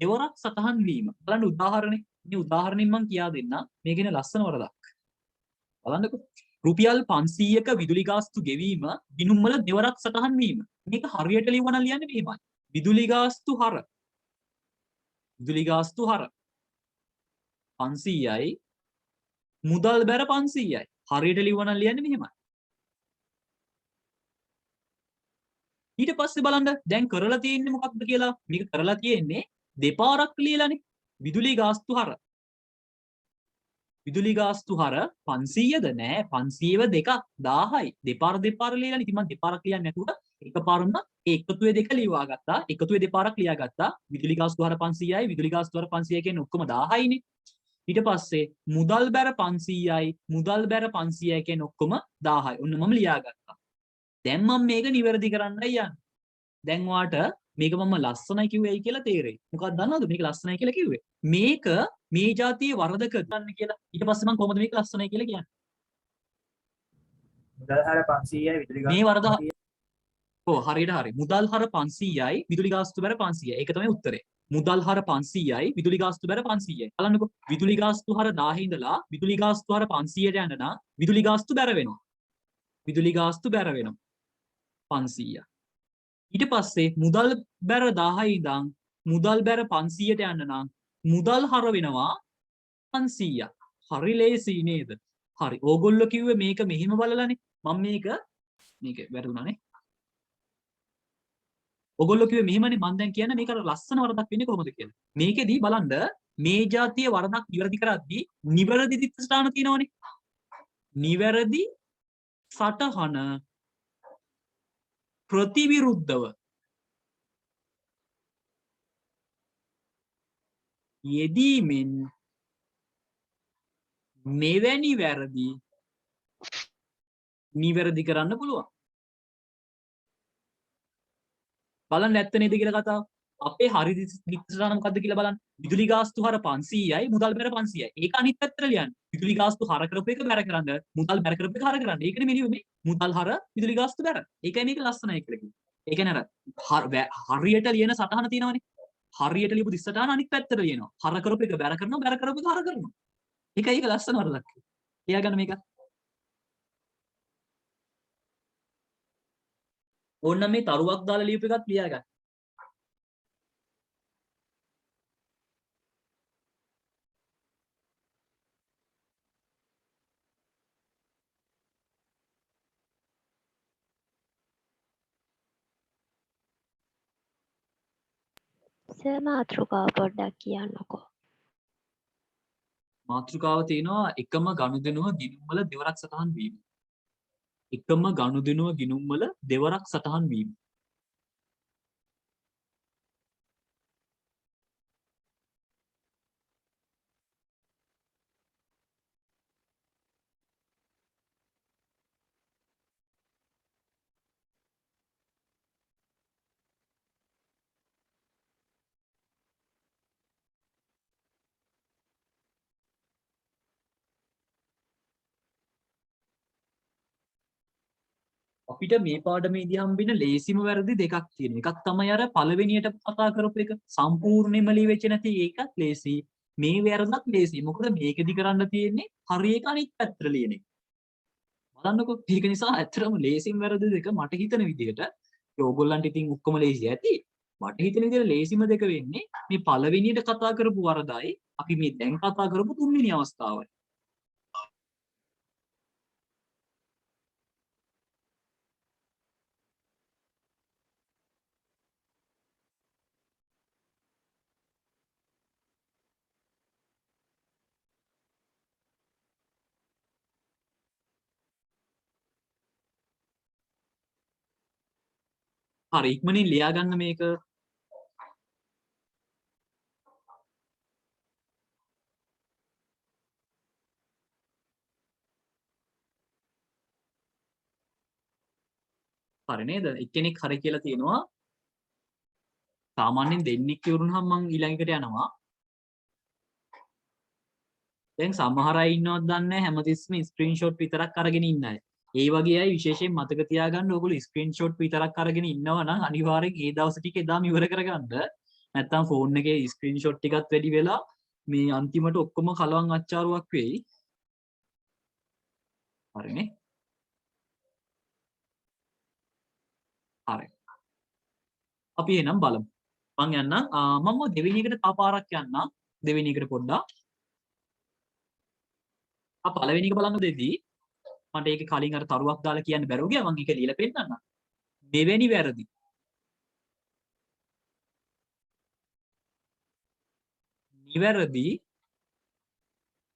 දෙවරක් සටහන් වීම. බලන්න උදාහරණේ. මේ උදාහරණෙන් මම කියා දෙන්නම්. මේක නේ ලස්සන වරදක්. බලන්නකෝ. රුපියල් 500ක විදුලි ගාස්තු ගෙවීම ගිණුම් වල දෙවරක් සටහන් වීම. මේක හරියට ලියවන ලියන්නේ මෙහෙමයි. විදුලි ගාස්තු හර 500යි මුදල් බැර 500යි. හරියට ලියවන ලියන්නේ මෙහෙමයි. ඊට පස්සේ බලන්න දැන් කරලා තියෙන්නේ මොකක්ද කියලා. මේක කරලා තියෙන්නේ දෙපාරක් ලියලානේ. විදුලි ගාස්තු හර 500ද නෑ 500ව දෙකක් 1000යි. දෙපාර ලියලානේ. ඉතින් මම දෙපාරක් ලියන්නේ නැතුව එකපාරම ඒ එකතුවේ දෙක ලියවා ගත්තා. එකතුවේ දෙපාරක් ලියා ගත්තා. විදුලි ගාස්තු හර 500යි විදුලි ගාස්තු හර 500 කියන්නේ ඔක්කොම 1000යිනේ. ඊට පස්සේ මුදල් බැර 500යි මුදල් බැර 500යි කියන්නේ ඔක්කොම 1000යි. ඔන්න මම ලියා ගත්තා. දැන් මම මේක නිවැරදි කරන්නයි යන්නේ. දැන් වාට මේක මම ලස්සනයි කිව්වයි කියලා තේරෙයි. මොකක්ද දන්නවද මේක ලස්සනයි කියලා කිව්වේ? මේක මේ જાතියේ වරදක ගන්න කියලා. ඊට පස්සේ මම කොහොමද මේක ලස්සනයි කියලා කියන්නේ? මුදල් හර 500යි විදුලි මේ ගාස්තු වරද ඔව් හරියට හරි. මුදල් හර 500යි විදුලි ගාස්තු බැර 500යි. ඒක තමයි උත්තරේ. මුදල් හර 500යි විදුලි ගාස්තු බැර 500යි. බලන්නකෝ. විදුලි ගාස්තු හර 1000 ඉඳලා විදුලි ගාස්තු හර 500ට යන්න නම් විදුලි ගාස්තු බැර වෙනවා. 500යි. ඊට පස්සේ මුදල් බැර 1000 ඉඳන් මුදල් බැර 500ට යන්න නම් මුදල් හර වෙනවා 500ක්. හරි ලේසි නේද? හරි. ඕගොල්ලෝ කිව්වේ මේක මෙහිම බලලානේ. මම මේක වැරදුනානේ. ඔගොල්ලෝ කිව්වේ මෙහෙමනේ. මම දැන් කියන්නේ මේක අර ලස්සන වරදක් වෙන්නේ කොහොමද කියලා. මේකෙදි බලන්න මේ જાතිය වරදක් ඉවරදි කරද්දී නිවැරදි දිත්තස්ථාන තියෙනවනේ. නිවැරදි සටහන ප්‍රතිවිරුද්ධව යෙදීමෙන් මෙවැනි වැරදි නිවැරදි කරන්න පුළුවන්. බලන්න ඇත්ත නේද කියලා කතාව. අපේ හරි දිත්තස්ථාන මොකද්ද කියලා බලන්න. විදුලි ගාස්තු හර 500යි මුදල් බැර 500යි. ඒක අනිත් පැත්තට ලියන්න. විදුලි ගාස්තු හර කරපු එක බැර කරන්න මුදල් බැර කරපු එක හර කරන්න. ඒකනේ මෙලියු මේ මුදල් හර විදුලි ගාස්තු බැර. ඒකයි මේක ලස්සනයි කියලා කිව්වේ. ඒ කියන්නේ අර හරියට ලියන සටහන තියෙනවනේ. හරියට ලියපු දිස්සටහන අනිත් පැත්තට ලියනවා. හර කරපු එක බැර කරනවා බැර කරපු එක හර කරනවා. ඒකයි ඒක ලස්සන වරදක්. එයා ගන්න මේක. ඕන්න මේ තරුවක් දාලා ලියපු එකත් ලියා ගන්න. සර් මාතෘකාව පොඩ්ඩක් කියන්නකෝ. මාතෘකාව තියෙනවා එකම ගනුදෙනුව ගිණුම් වල දෙවරක් සටහන් වීම. එකම ගනුදෙනුව ගිණුම් වල දෙවරක් සටහන් වීම. අපිට මේ පාඩමේදී හම්බෙන ලේසිම වැරදි දෙකක් තියෙනවා. එකක් තමයි අර පළවෙනියට කතා කරපු එක. සම්පූර්ණයෙන්ම ලියවෙච්ච නැති ඒකත් ලේසි. මේ වැරදත් ලේසි. මොකද මේකෙදි කරන්න තියෙන්නේ හරි එක අනිත් පැත්තට ලියන එක. බලන්නකෝ. ඒක නිසා ඇත්තටම ලේසිම වැරදි දෙක මට හිතන විදිහට ඕගොල්ලන්ට ඉතින් ඔක්කොම ලේසි ඇති. මට හිතන විදිහට ලේසිම දෙක වෙන්නේ මේ පළවෙනියට කතා කරපු වරදයි අපි මේ දැන් කතා කරපු තුන්වෙනි අවස්ථාවයි. හරි ඉක්මනින් ලියා ගන්න මේක. හරි නේද? එක්කෙනෙක් හරි කියලා තියෙනවා. සාමාන්‍යයෙන් දෙන්නෙක් කියවුනහම මම ඊළඟට යනවා. දැන් සමහර අය ඉන්නවද දන්නේ නැහැ හැමතිස්සෙම ස්ක්‍රීන්ෂොට් විතරක් අරගෙන ඉන්න අය. ඒ වගේ අය විශේෂයෙන් මතක තියාගන්න ඕගොල්ලෝ ස්ක්‍රීන්ෂොට් විතරක් අරගෙන ඉන්නවා නම් අනිවාර්යෙන් ඒ දවස් ටික එදාම ඉවර කරගන්න. නැත්තම් ෆෝන් එකේ ස්ක්‍රීන්ෂොට් ටිකත් වැඩි වෙලා මේ අන්තිමට ඔක්කොම කලවම් අච්චාරුවක් වෙයි. හරිනේ. හරි. අපි එහෙනම් බලමු. මං යන්නම් මම දෙවෙනි එකට තව පාරක් යන්නම්. දෙවෙනි එකට පොඩ්ඩක්. පළවෙනි එක බලන්න දෙදී මට ඒක කලින් අර තරුවක් දාලා කියන්න බැරුව ගියා. මම ඒක ලියලා පෙන්නන්නම්. දෙවෙනි වැරදි. නිවැරදි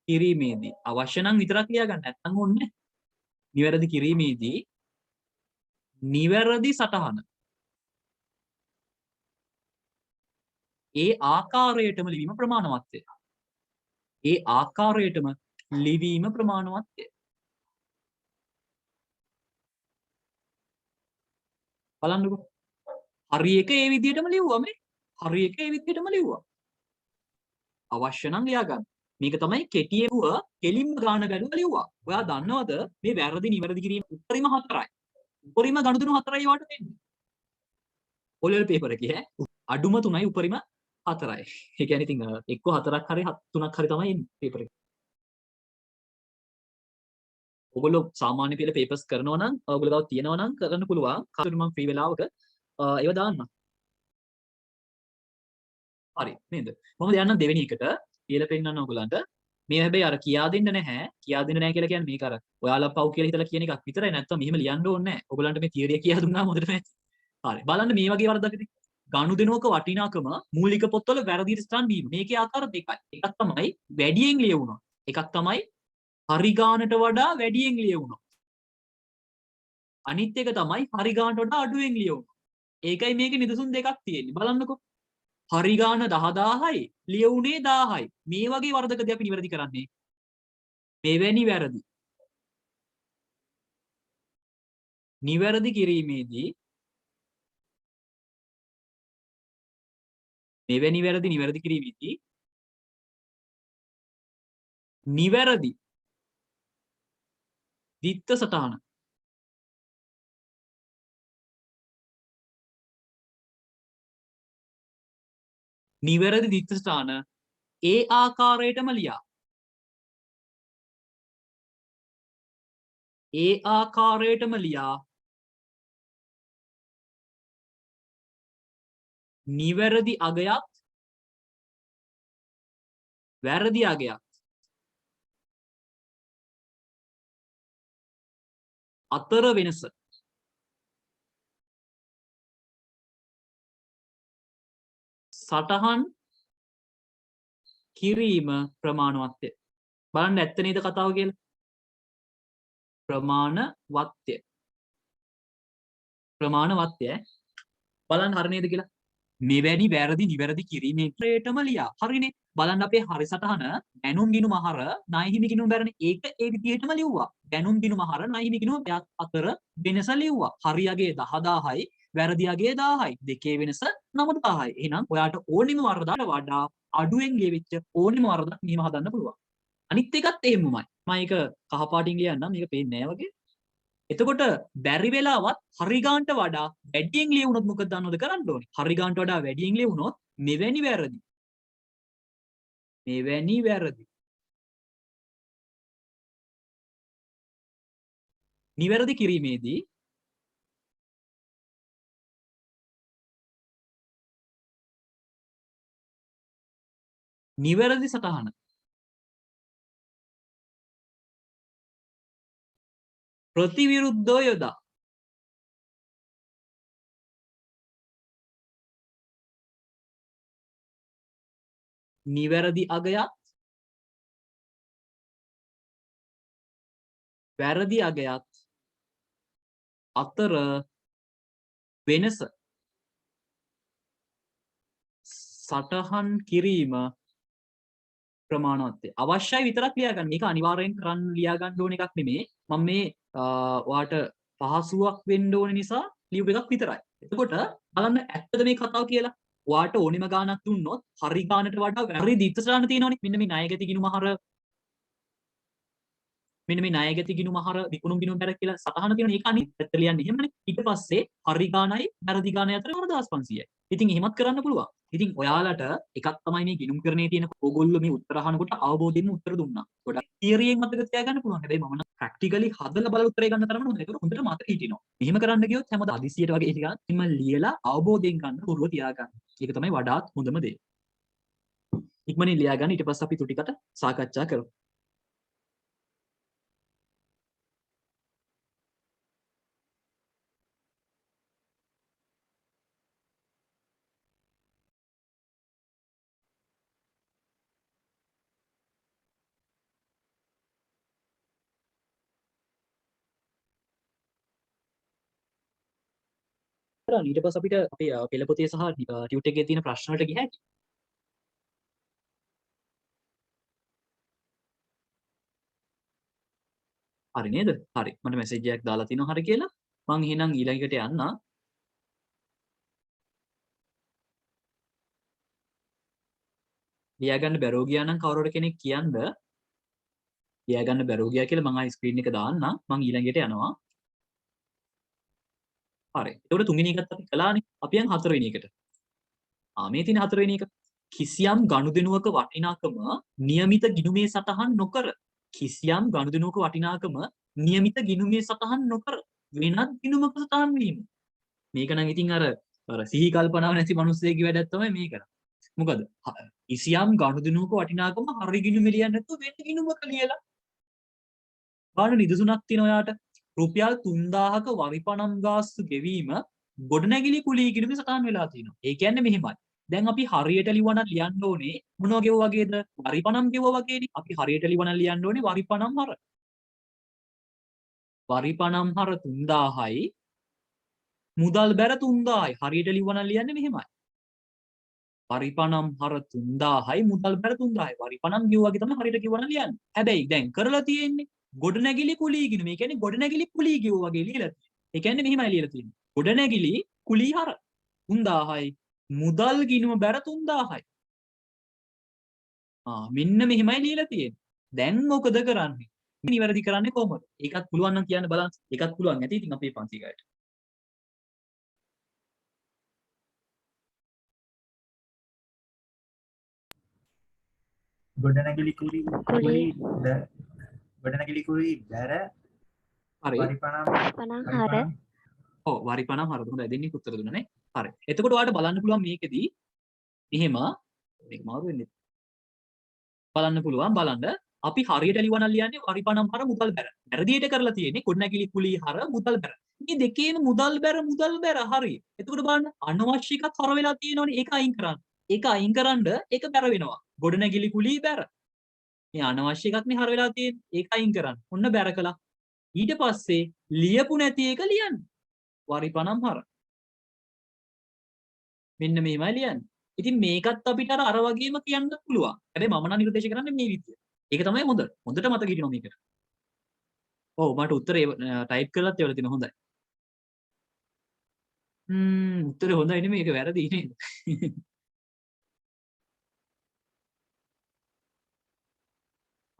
කිරීමේදී අවශ්‍ය නම් විතරක් ලියා ගන්න. නැත්නම් ඕනේ. නිවැරදි කිරීමේදී නිවැරදි සටහන ඒ ආකාරයටම ලිවීම ප්‍රමාණවත්ය. ඒ ආකාරයටම ලිවීම ප්‍රමාණවත්ය. බලන්නකෝ. හරි එක ඒ විදිහටම ලිව්වා මේ. හරි එක ඒ විදිහටම ලිව්වා. අවශ්‍ය නම් ලියා ගන්න. මේක තමයි කෙටියෙව කෙලින්ම ගාන බැලුව ලිව්වා. ඔයා දන්නවද මේ වැරදි නිවැරදි කිරීම උත්තරීම 4යි. උපරිම ගණුදෙනු 4යි වාට දෙන්නේ. ඔලෙල් පේපර් එකේ ඈ අඩුම 3යි උපරිම 4යි. ඒ කියන්නේ ඉතින් එක්ක 4ක් හරි 3ක් හරි තමයි එන්නේ පේපර් එක. ඔයගොල්ලෝ සාමාන්‍ය පෙළ පේපර්ස් කරනවා නම් ඔයගොල්ලෝ තව තියෙනවා නම් කරන්න පුළුවන්. කවුරු මම ෆ්‍රී වෙලාවක ඒව දාන්න. හරි නේද? මම යන්න දෙවෙනි එකට කියලා පෙන්නන්න ඔයගොල්ලන්ට. මේ හැබැයි අර කියා දෙන්න නැහැ. කියා දෙන්න නැහැ කියලා කියන්නේ මේක අර ඔයාලා පව් කියලා හිතලා කියන එකක් විතරයි. නැත්තම් මෙහෙම ලියන්න ඕනේ නැහැ. ඔයගොල්ලන්ට මේ තියරිය කියලා දුන්නාම හොඳට නැහැ. හරි. බලන්න මේ වගේ වරදකදී ගනුදෙනුවක වටිනාකම මූලික පොත්වල වැරදිට ස්ථාන දීම. මේකේ ආකාර දෙකයි. එකක් තමයි වැඩියෙන් ලියවුණා. එකක් තමයි හරි ගානට වඩා වැඩියෙන් ලියවුණා. අනිත් එක තමයි හරි ගානට වඩා අඩුවෙන් ලියවුණා. ඒකයි මේකේ නිදසුන් දෙකක් තියෙන්නේ. බලන්නකෝ. හරි ගාන 10000යි ලියවුනේ 1000යි. මේ වගේ වරදකදී අපි නිවැරදි කරන්නේ මෙවැනි වැරදි. නිවැරදි කිරීමේදී මෙවැනි වැරදි නිවැරදි කිරීමේදී නිවැරදි දිත්ත සටහන නිවැරදි දිත්ත සටහන ඒ ආකාරයටම ලියා. ඒ ආකාරයටම ලියා නිවැරදි අගයත් වැරදි අගයත් අතර වෙනස සටහන් කිරීම ප්‍රමාණවත්ය. බලන්න ඇත්ත නේද කතාව කියලා? ප්‍රමාණවත්ය. ප්‍රමාණවත්ය. බලන්න හරි නේද කියලා? මෙවැනි වැරදි නිවැරදි කිරීමේ ක්‍රේටම ලියා. හරිනේ. බලන්න අපේ හරි සටහන දැනුම් ගිණුම හර ණය හිමි ගිණුම බැරනේ. ඒක ඒ විදිහටම ලිව්වා. දැනුම් ගිණුම හර ණය හිමි ගිණුම අතර වෙනස ලිව්වා. හරි අගේ 10000යි වැරදි අගේ 1000යි. දෙකේ වෙනස 9000යි. එහෙනම් ඔයාට ඕනෙම වරදකට වඩා අඩුවෙන් ලියවිච්ච ඕනෙම වරදක් මෙහෙම හදන්න පුළුවන්. අනිත් එකත් එහෙමමයි. මම ඒක කහ පාටින් ලියන්නම්. මේක පේන්නේ නැහැ වගේ. එතකොට බැරි වෙලාවත් හරි ගානට වඩා වැඩියෙන් ලියුණොත් මොකද දන්නවද කරන්න ඕනේ? හරි ගානට වඩා වැඩියෙන් ලියුණොත් මෙවැනි වැරදි. මෙවැනි වැරදි. නිවැරදි කිරීමේදී නිවැරදි සටහන ප්‍රතිවිරුද්ධව යොදා නිවැරදි අගයත් වැරදි අගයත් අතර වෙනස සටහන් කිරීම ප්‍රමාණවත්ය. අවශ්‍යයි විතරක් ලියාගන්න. මේක අනිවාර්යෙන් කරන්න ලියාගන්න ඕන එකක් නෙමෙයි. මම මේ ඔයාට පහසුවක් වෙන්න ඕන නිසා ලියුප එකක් විතරයි. එතකොට බලන්න ඇත්තද මේ කතාව කියලා. ඔයාට ඕනෙම ගානක් දුන්නොත් හරි ගානට වඩා වැරදි ඉස්සරහට තියෙනවනේ. මෙන්න මේ ණයගැති ගිණුම හර මෙන්න මේ ණයගැති ගිණුම හර විකුණුම් ගිණුම් බැර කියලා සටහන තියෙනවා. ඒක අනිත් පැත්ත ලියන්නේ එහෙමනේ. ඊට පස්සේ හරි ගානයි වැරදි ගානයි අතර 4500යි. ඉතින් එහෙමත් කරන්න පුළුවන්. ඉතින් ඔයාලට එකක් තමයි මේ ගිණුම් කරන්නේ තියෙන ඕගොල්ලෝ මේ උත්තර අහනකොට අවබෝධයෙන්ම උත්තර දුන්නා. ගොඩක් තියරියෙන් මතක තියාගන්න පුළුවන්. හැබැයි මම නම් ප්‍රැක්ටිකලි හදලා බලලා උත්තරේ ගන්න තරම හොඳයි. ඒක හොඳට මතක හිටිනවා. මෙහෙම කරන්න ගියොත් හැමදාම අදිසියට වගේ ටිකක් ඉතින්ම ලියලා අවබෝධයෙන් ගන්න පුරුව තියාගන්න. ඒක තමයි වඩාත් හොඳම දේ. ඉක්මනින් ලියාගන්න. ඊට පස්සේ අපි ටිකට සාකච්ඡා කරමු. ඊට පස්සේ අපිට අපේ පෙළ පොතේ සහ ටියුට් එකේ තියෙන ප්‍රශ්න වලට ගිය හැටි. හරි නේද? හරි. මට මැසේජ් එකක් දාලා තිනවා හරි කියලා. මං එහෙනම් ඊළඟට යන්න. ලියාගන්න බැරුව ගියා නම් කවුරුර කෙනෙක් කියන්න. ලියාගන්න බැරුව ගියා කියලා මං ආයි ස්ක්‍රීන් එක දාන්න. මං ඊළඟට යනවා. හරි. ඒකට තුන්වෙනි එකත් අපි කළානේ. අපි යන් හතරවෙනි එකට. මේ තියෙන හතරවෙනි එක. කිසියම් ගනුදෙනුවක වටිනාකම નિયમિત ගිණුමේ සටහන් නොකර කිසියම් ගනුදෙනුවක වටිනාකම નિયમિત ගිණුමේ සටහන් නොකර වෙනත් ගිණුමක සටහන් වීම. මේක නම් ඉතින් අර සිහි කල්පනාව නැති මිනිස්සෙක්ගේ වැඩක් තමයි මේක. මොකද කිසියම් ගනුදෙනුවක වටිනාකම හරි ගිණුමේ ලියන්නේ නැතුව වෙන ගිණුමක ලියලා බලන්න නිදසුනක් තියෙන ඔයාට රුපියල් 3000ක වරිපණම් ගාස්තු ගෙවීම ගොඩනැගිලි කුලී ගිණුමේ සටහන් වෙලා තියෙනවා. ඒ කියන්නේ මෙහෙමයි. දැන් අපි හරියට ලිව්වනම් ලියන්න ඕනේ මොනවා ගෙවුවා වගේද? වරිපණම් ගෙවුවා වගේනේ. අපි හරියට ලිව්වනම් ලියන්න ඕනේ වරිපණම් හර. වරිපණම් හර 3000යි මුදල් බැර 3000යි. හරියට ලිව්වනම් ලියන්නේ මෙහෙමයි. වරිපණම් හර 3000යි මුදල් බැර 3000යි. වරිපණම් ගෙවුවා වගේ තමයි හරියට කිව්වනම් ලියන්නේ. හැබැයි දැන් කරලා තියෙන්නේ ගොඩනැගිලි කුලී ගිණුම. ඒ කියන්නේ ගොඩනැගිලි කුලී ගෙවුවා වගේ ලියලා තියෙන්නේ. ඒ කියන්නේ මෙහෙමයි ලියලා තියෙන්නේ. ගොඩනැගිලි කුලී හර 3000යි මුදල් ගිණුම බැර 3000යි. මෙන්න මෙහෙමයි ලියලා තියෙන්නේ. දැන් මොකද කරන්නේ? නිවැරදි කරන්නේ කොහොමද? ඒකත් පුළුවන් නම් කියන්න බලන්න. ඒකත් පුළුවන් ඇති ඉතින් අපේ පන්ති ගායට. ගොඩනැගිලි කුලී ගොඩනැගිලි කුලී බැර හරි. වරිපණම් හර ඔව් වරිපණම් හර හොඳයි දෙන්නේ උත්තර දුන්නනේ. හරි. එතකොට ඔයාලට බලන්න පුළුවන් මේකෙදී එහෙම මේක මාරු වෙන්නේ. බලන්න පුළුවන් බලන්න අපි හරියට ලියවනම් ලියන්නේ වරිපණම් හර මුදල් බැර. වැරදියට කරලා තියෙන්නේ ගොඩනැගිලි කුලී හර මුදල් බැර. මේ දෙකේම මුදල් බැර හරි. එතකොට බලන්න අනවශ්‍ය එකක් හර වෙලා තියෙනවනේ ඒක අයින් කරන්න. ඒක අයින් කරන්ඩ ඒක බැර වෙනවා. ගොඩනැගිලි කුලී බැර. මේ අනවශ්‍ය එකක් නේ හර වෙලා තියෙන්නේ. ඒක අයින් කරන්න. ඔන්න බැර කළා. ඊට පස්සේ ලියපු නැති එක ලියන්න. වරිපණම් හර. මෙන්න මේමයි ලියන්නේ. ඉතින් මේකත් අපිට අර වගේම කියන්න පුළුවන්. හැබැයි මම නම් නිර්දේශ කරන්නේ මේ විදියට. ඒක තමයි හොඳ. හොඳට මතක හිටිනවා මේකට. ඔව් මට උත්තරේ ටයිප් කරලාත් ඒවල තියෙනවා හොඳයි. උත්තරේ හොඳයි නෙමෙයි ඒක වැරදි නේද?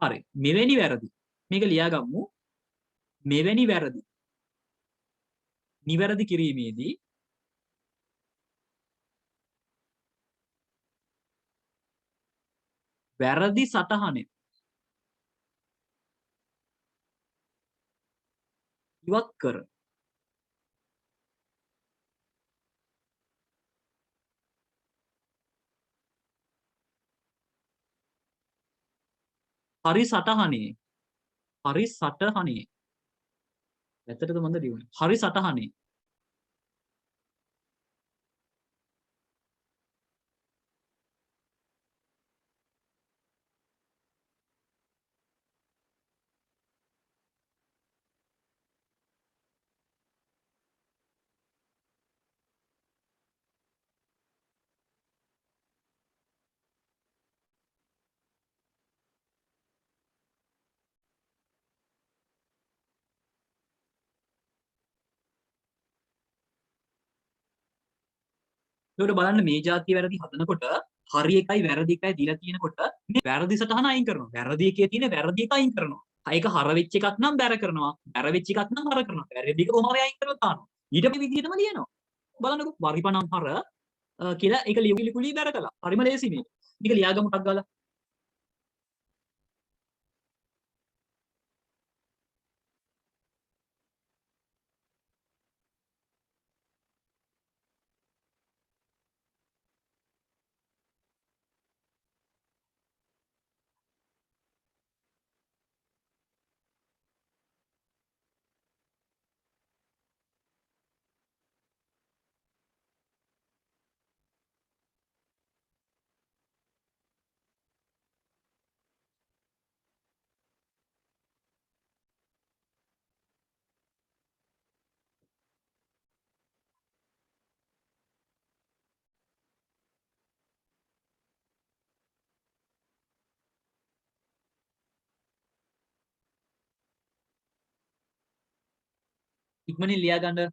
හරි. මෙවැනි වැරදි. මේක ලියාගමු. මෙවැනි වැරදි. නිවැරදි කිරීමේදී වැරදි සටහන ඉවත් කර හරි සටහනේ ඇත්තටද මන්ද ලියුනේ හරි සටහනේ ඒකට බලන්න මේ જાතිය වැරදි හදනකොට හරි එකයි වැරදි එකයි දීලා තියෙනකොට මේ වැරදි සටහන අයින් කරනවා. වැරදි එකේ තියෙන වැරදි එක අයින් කරනවා. ඒක හර වෙච්ච එකක් නම් බැර කරනවා. බැර වෙච්ච එකක් නම් හර කරනවා. වැරදි එක කොහොම හරි අයින් කරලා දානවා. ඊට මේ විදිහටම ලියනවා. බලන්නකො වරිපණම් හර කියලා ඒක ලියුලි බැර කළා. හරිම ලේසි මේක. මේක ලියාගමු ටක් ගාලා. ඉක්මනින් ලියා ගන්න.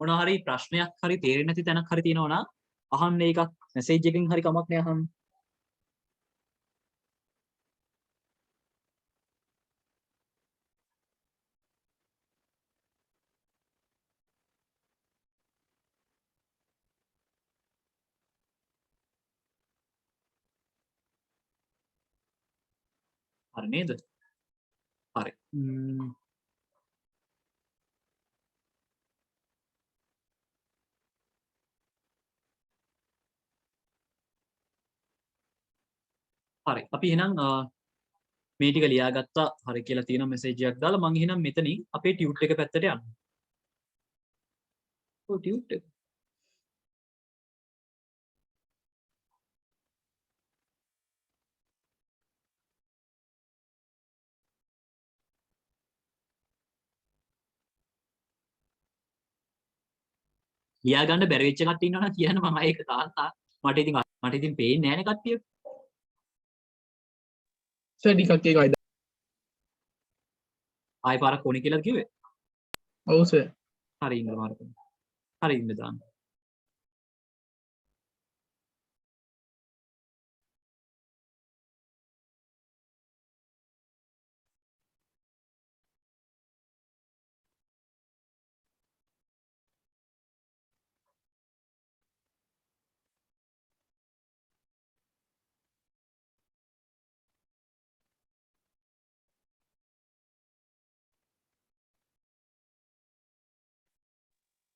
මොනවා හරි ප්‍රශ්නයක් හරි තේරෙන්නේ නැති තැනක් හරි තියෙනවා නම් අහන්න එකක් මැසේජ් එකකින් හරි කමක් නෑ අහන්න. හරි නේද? හරි. හරි. අපි එහෙනම් මේ ටික ලියාගත්තා හරි කියලා තියෙන මෙසේජ් එකක් දාලා මම එහෙනම් මෙතනින් අපේ ටියුට් එක පැත්තට යනවා. ඔව් ටියුට් එක. ලියා ගන්න බැරි වෙච්ච කට්ටිය ඉන්නවනම් කියන්න මම ඒක තාත්තා මට ඉතින් පේන්නේ නැහැ නේ කට්ටිය. සර් ටිකක් ඒක අයිද. ආයි පාරක් ඕනේ කියලා කිව්වේ. ඔව් සර්. හරි ඉන්න මාර්කෝ. හරි ඉන්න දාන්න.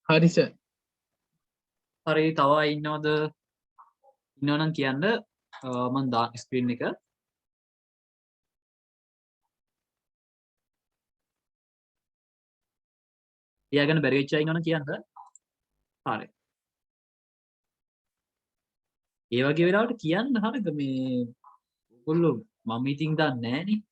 හරි සර්. හරි තව අය ඉන්නවද? ඉන්නවනම් කියන්න මම දාන ස්ක්‍රීන් එක. ලියාගන්න බැරි වෙච්ච අය ඉන්නවනම් කියන්න. හරි. ඒ වගේ වෙලාවට කියන්න හරිද මේ ඔයගොල්ලෝ මම ඉතින් දන්නේ නැහනේ.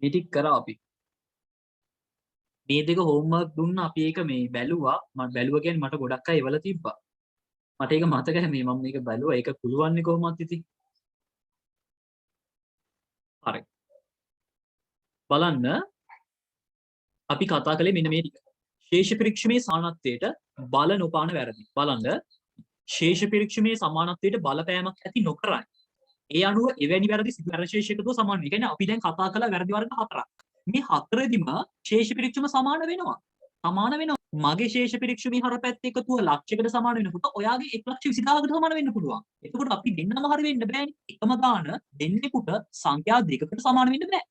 මේ ටික කරා අපි. මේ දෙක හෝම්වර්ක් දුන්නා අපි ඒක මේ බැලුවා. මම බැලුවා කියන්නේ මට ගොඩක් අය එවලා තිබ්බා. මට ඒක මතකයි මේ මම මේක බැලුවා. ඒක පුළුවන්නේ කොහොමවත් ඉතින්. හරි. බලන්න අපි කතා කළේ මෙන්න මේ ටික. ශේෂ පරීක්ෂමේ සමානත්වයට බල නොපාන වැරදි. බලන්න ශේෂ පරීක්ෂමේ සමානත්වයට බලපෑමක් ඇති නොකරයි. ඒ අනුව එවැනි වැරදි සිදු වැරදි ශේෂයකටෝ සමාන වෙනවා. ඒ කියන්නේ අපි දැන් කතා කළා වැරදි වර්ග 4ක්. මේ හතරෙදිම ශේෂ පරීක්ෂම සමාන වෙනවා. සමාන වෙනවා. මගේ ශේෂ පරීක්ෂමේ හරපැත්ත එකතුව ලක්ෂයකට සමාන වෙනකොට ඔයාගේ 1,20,000කට සමාන වෙන්න පුළුවන්. එතකොට අපි දෙන්නම හරි වෙන්න බෑනේ. එකම ගාන දෙන්නෙකුට සංඛ්‍යා දෙකකට සමාන වෙන්න බෑ.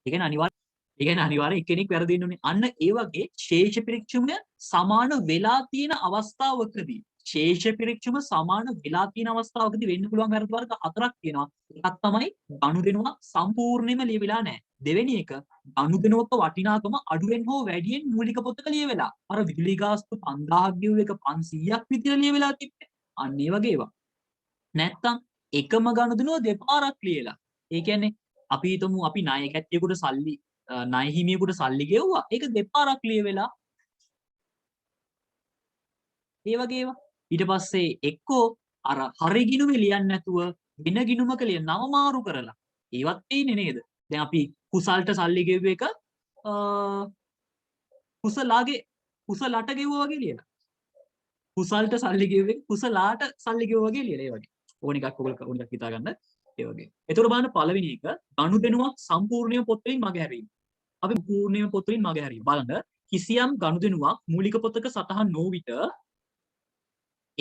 ඒ කියන්නේ අනිවාර්යයෙන් එක්කෙනෙක් වැරදින්න ඕනේ. අන්න ඒ වගේ ශේෂ පරීක්ෂමය සමාන වෙලා තියෙන අවස්ථාවකදී ශේෂ පරීක්ෂම සමාන වෙලා තියෙන අවස්ථාවකදී වෙන්න පුළුවන් වැරදි වර්ග 4ක් තියෙනවා. එකක් තමයි ගනුදෙනුවක් සම්පූර්ණයෙන්ම ලියවිලා නැහැ. දෙවෙනි එක ගනුදෙනුවක වටිනාකම අඩුවෙන් හෝ වැඩියෙන් මූලික පොතක ලියවිලා. අර විදුලි ගාස්තු 5000ක් ගෙවුව එක 500ක් විතර ලියවිලා තිබ්බේ. අන්න ඒ වගේ ඒවා. නැත්තම් එකම ගනුදෙනුව දෙපාරක් ලියලා. ඒ කියන්නේ අපි හිතමු අපි ණය කැටියෙකුට සල්ලි ණය හිමියෙකුට සල්ලි ගෙවුවා. ඒක දෙපාරක් ලියවිලා. ඒ වගේ ඒවා. ඊට පස්සේ එක්කෝ අර හරි ගිණුමේ ලියන්නේ නැතුව වෙන ගිණුමක ලියන නම මාරු කරලා. ඒවත් තියෙන්නේ නේද? දැන් අපි කුසල්ට සල්ලි ගෙවුව එක කුසලට ගෙවුවා වගේ ලියලා. කුසල්ට සල්ලි ගෙවුවේ කුසලාට සල්ලි ගෙවුවා වගේ ලියලා. ඒ වගේ. ඕන එකක් ඔයගොල්ලෝ හිතා ගන්න. ඒ වගේ. එතකොට බලන්න පළවෙනි එක ගනුදෙනුවක් සම්පූර්ණයෙන්ම පොත් වලින් මගහැරීම. අපි පූර්ණයෙන්ම පොත් වලින් මගහැරීම. බලන්න කිසියම් ගනුදෙනුවක් මූලික පොතක සටහන් නො විට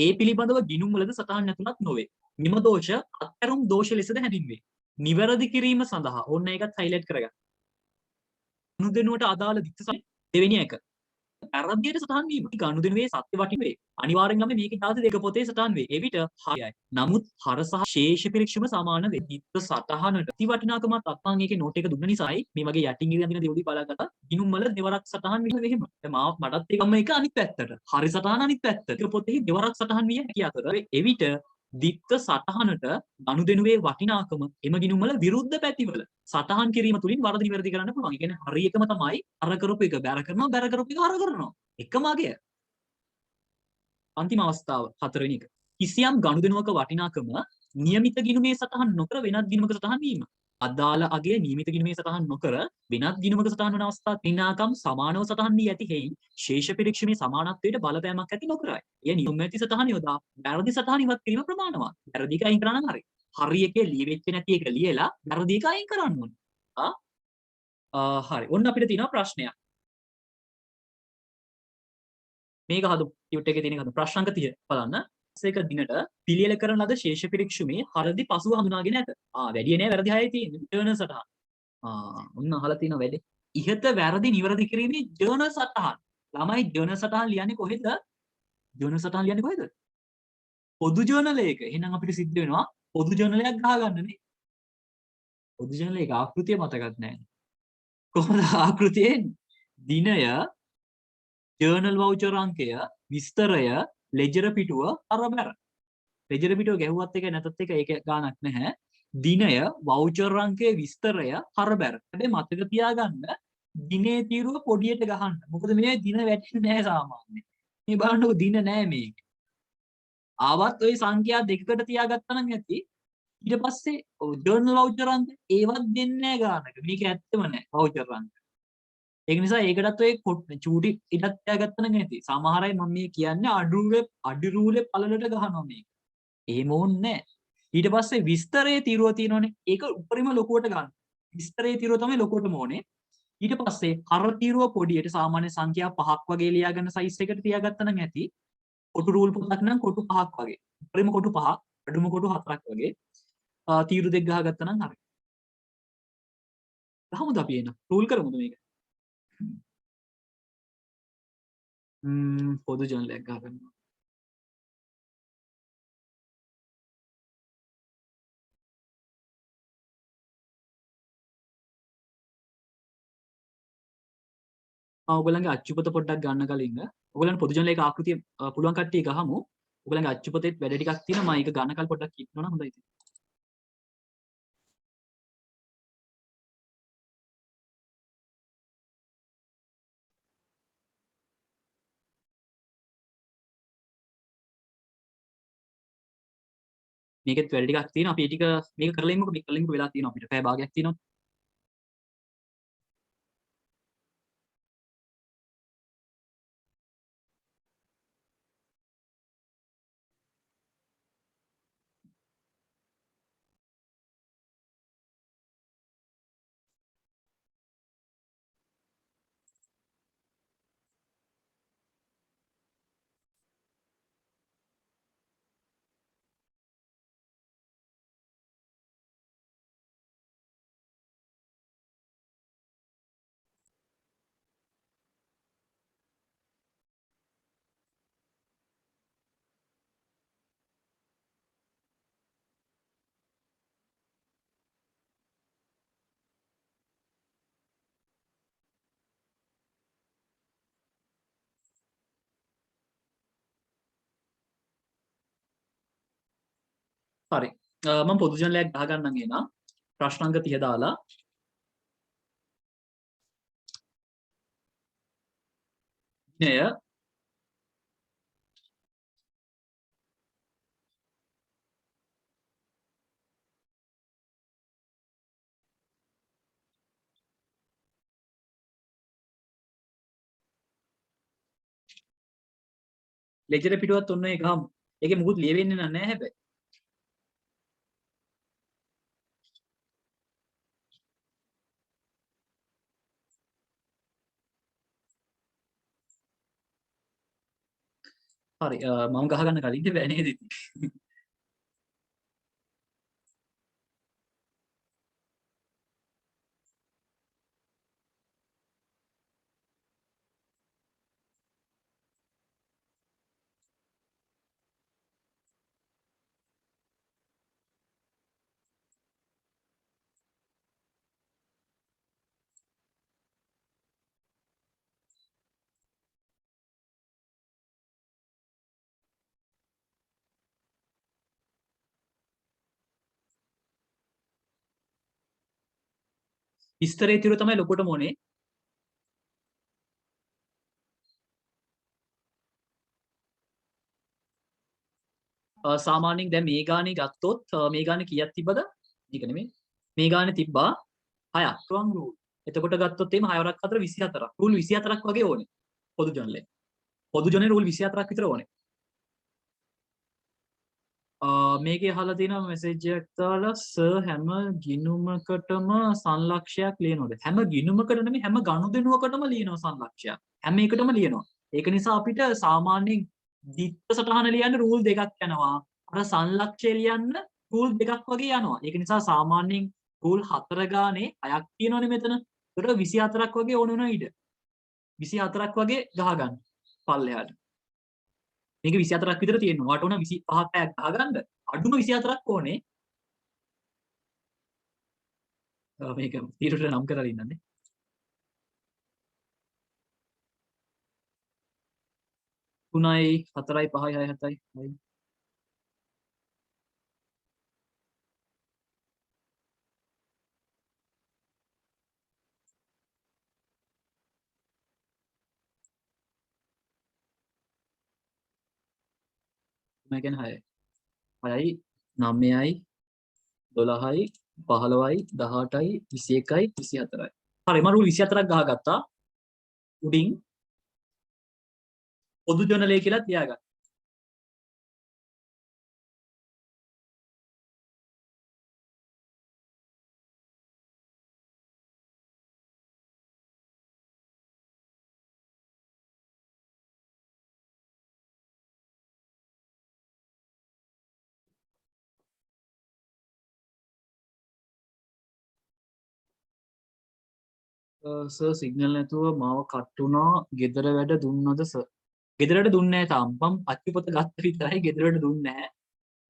ඒ පිළිබඳව ගිණුම් වලද සටහන් නැතුණත් නොවේ. නිම දෝෂ අත්හැරුම් දෝෂ ලෙසද හැඳින්වේ. නිවැරදි කිරීම සඳහා ඕන්න ඒකත් හයිලයිට් කරගන්න. ගනුදෙනුවට අදාළ දිත්ත දෙවෙනි එක. වැරදියට සටහන් වීම. ගනුදෙනුවේ සත්‍ය වටිනේ. අනිවාර්යෙන් නම් මේකේ જાති දෙක පොතේ සටහන් වේ. එවිට හයයි. නමුත් හර සහ ශේෂ පරීක්ෂම සමාන වේ. දිත්ත සටහනට ති වටිනාකමත් අත්පන් ඒකේ නෝට් එක දුන්න නිසායි මේ වගේ යටින් ඉඳන් දින දෙවුඩි බලාගත්තා. ගිණුම් වල දෙවරක් සටහන් වෙන්නේ එහෙම. දැන් මටත් ඒකම එක අනිත් පැත්තට. හරි සටහන අනිත් පැත්තට. ඒක පොතේ දෙවරක් සටහන් විය හැකි අතර එවිට දිත්ත සටහනට ගනුදෙනුවේ වටිනාකම එම ගිණුම් වල විරුද්ධ පැතිවල සටහන් කිරීම තුලින් වරද නිවැරදි කරන්න පුළුවන්. ඒ කියන්නේ හරි එකම තමයි අර කරපු එක බැර කරනවා බැර කරපු එක හර කරනවා. එකම අගය. අන්තිම අවස්ථාව හතරවෙනි එක. කිසියම් ගනුදෙනුවක වටිනාකම નિયમિત ගිණුමේ සටහන් නොකර වෙනත් ගිණුමක සටහන් වීම. අදාළ අගය નિયમિત ගිණුමේ සටහන් නොකර වෙනත් ගිණුමක සටහන් වන අවස්ථා තිනාකම් සමානව සටහන් වී ඇති හේයින් ශේෂ පරීක්ෂමේ සමානත්වයට බලපෑමක් ඇති නොකරයි. එය නියම ඇති සටහන යොදා වැරදි සටහන ඉවත් කිරීම ප්‍රමාණවත්. වැරදි එක අයින් කරා නම් හරි. හරි එකේ ලියවෙච්ච නැති එක ලියලා වැරදි එක අයින් කරන්න ඕනේ. හරි. ඔන්න අපිට තියෙනවා ප්‍රශ්නයක්. මේක හදු ටියුට් එකේ තියෙන හදු ප්‍රශ්න අංක 30 බලන්න. එක දිනට පිළියෙල කරන ලද ශේෂ පරීක්ෂමේ හරදි පසුව හඳුනාගෙන ඇත. වැඩි නෑ වැරදි 6යි තියෙන්නේ. ජර්නල් සටහන්. ඔන්න අහලා තියෙන වැඩේ. ඉහත වැරදි නිවැරදි කිරීමේ ජර්නල් සටහන්. ළමයි ජර්නල් සටහන් ලියන්නේ කොහෙද? ජර්නල් සටහන් ලියන්නේ කොහෙද? පොදු ජර්නල් එක. එහෙනම් අපිට සිද්ධ වෙනවා පොදු ජර්නල් එකක් ගහගන්න නේ. පොදු ජර්නල් එක ආකෘතිය මතකත් නැහැ. කොහොමද ආකෘතියේ දිනය ජර්නල් වවුචර් අංකය විස්තරය ලෙජර් පිටුව අරබර. ලෙජර් පිටුව ගැහුවත් එක නැතත් එක ඒක ගාණක් නැහැ. දිනය වවුචර් අංකයේ විස්තරය අරබර. හැබැයි මතක තියාගන්න දිනේ තීරුව පොඩියට ගහන්න. මොකද මේ දින වැටෙන්නේ නැහැ සාමාන්‍යයෙන්. මේ බලන්නකො දින නැහැ මේක. ආවත් ওই සංඛ්‍යා දෙකකට තියාගත්තා නම් ඇති. ඊට පස්සේ ජර්නල් වවුචර් අංක ඒවත් දෙන්නේ නැහැ ගානක. මේක ඇත්තම නැහැ වවුචර් අංක. ඒක නිසා ඒකටත් ඔය චූටි ඉඩක් තියාගත්තා නම් ඇති. සමහර අය මම මේ කියන්නේ අඩු රූලේ පළලට ගහනවා මේක. එහෙම ඕනේ නැහැ. ඊට පස්සේ විස්තරයේ තීරුව තියෙනවනේ. ඒක උඩරිම ලොකුවට ගන්න. විස්තරයේ තීරුව තමයි ලොකුවටම ඕනේ. ඊට පස්සේ අර තීරුව පොඩියට සාමාන්‍ය සංඛ්‍යා 5ක් වගේ ලියා ගන්න සයිස් එකට තියාගත්තා නම් ඇති. කොටු රූල් පොතක් නම් කොටු 5ක් වගේ. උඩරිම කොටු 5ක්, අඩුම කොටු 4ක් වගේ. තීරු දෙක ගහගත්තා නම් හරි. කොහොමද අපි එන රූල් කරමුද මේක? පොදු ජර්නල් එකක් ගන්න. ඔයගොල්ලන්ගේ අච්චුපත පොඩ්ඩක් ගන්න කලින් ඔයගොල්ලන් පොදු ජර්නල් එක ආකෘතිය පුළුවන් කට්ටිය ගහමු. ඔයගොල්ලන්ගේ අච්චුපතේත් වැඩ ටිකක් තියෙනවා. මම ඒක ගන්න කල් පොඩ්ඩක් කියනවා නම් හොඳයි. මේකෙත් වැඩ ටිකක් තියෙනවා. අපි ටික මේක කරලා ඉමුකෝ. මේක කරලා ඉමුකෝ වෙලා තියෙනවා අපිට. පැය භාගයක් තියෙනවා. හරි. මම පොදු ජනලයක් ගහ ගන්නම් එනවා. ප්‍රශ්න අංක 30 දාලා. ණය ලෙජර් පිටුවත් ඔන්න ඒ ගහමු. ඒකේ මුකුත් ලියවෙන්නේ නැහැ හැබැයි. හරි. මම ගහ ගන්න කලින් බෑ නේද ඉතින්. විස්තරේ තියුර තමයි ලොකුටම ඕනේ. සාමාන්‍යයෙන් දැන් මේ ගානේ ගත්තොත් මේ ගානේ කීයක් තිබ්බද? මේක නෙමෙයි. මේ ගානේ තිබ්බා 6ක්. රුවන් රූල්. එතකොට ගත්තොත් එimhe 6 වරක් 4 24ක්. රූල් 24ක් වගේ ඕනේ. පොදු ජනලේ. පොදු ජනේ රූල් 24ක් විතර ඕනේ. මේකේ අහලා තියෙනවා මෙසේජ් එකක් දාලා සර් හැම ගිණුමකටම සංලක්ෂයක් ලියනවද? හැම ගිණුමකට නෙමෙයි හැම ගනුදෙනුවකටම ලියනවා සංලක්ෂයක්. හැම එකටම ලියනවා. ඒක නිසා අපිට සාමාන්‍යයෙන් දිත්ත සටහන ලියන්න රූල් දෙකක් යනවා. අර සංලක්ෂය ලියන්න රූල් දෙකක් වගේ යනවා. ඒක නිසා සාමාන්‍යයෙන් රූල් 4 ගානේ 6ක් තියෙනවනේ මෙතන. ඒකට 24ක් වගේ ඕන වෙනවා ඊට. 24ක් වගේ ගහ ගන්න පල්ලෙහාට. මේක 24ක් විතර තියෙනවා. වාට ඕන 25ක් ගහගන්න. අඩුම 24ක් ඕනේ. මේක තීරයට නම් කරලා ඉන්නන්නේ. තුනයි 4යි 5යි 6යි 7යි 8යි. තුනයි කියන්නේ 6යි. 6යි 9යි 12යි 15යි 18යි 21යි 24යි. හරි මම රූල් 24ක් ගහගත්තා. උඩින් පොදු ජනලය කියලා තියාගන්න. සර් සිග්නල් නැතුව මාව කට් වුණා. ගෙදර වැඩ දුන්නද සර්? ගෙදරට දුන්නේ නැහැ තාම. මම අච්චුපොත ගත්ත විතරයි ගෙදරට දුන්නේ නැහැ.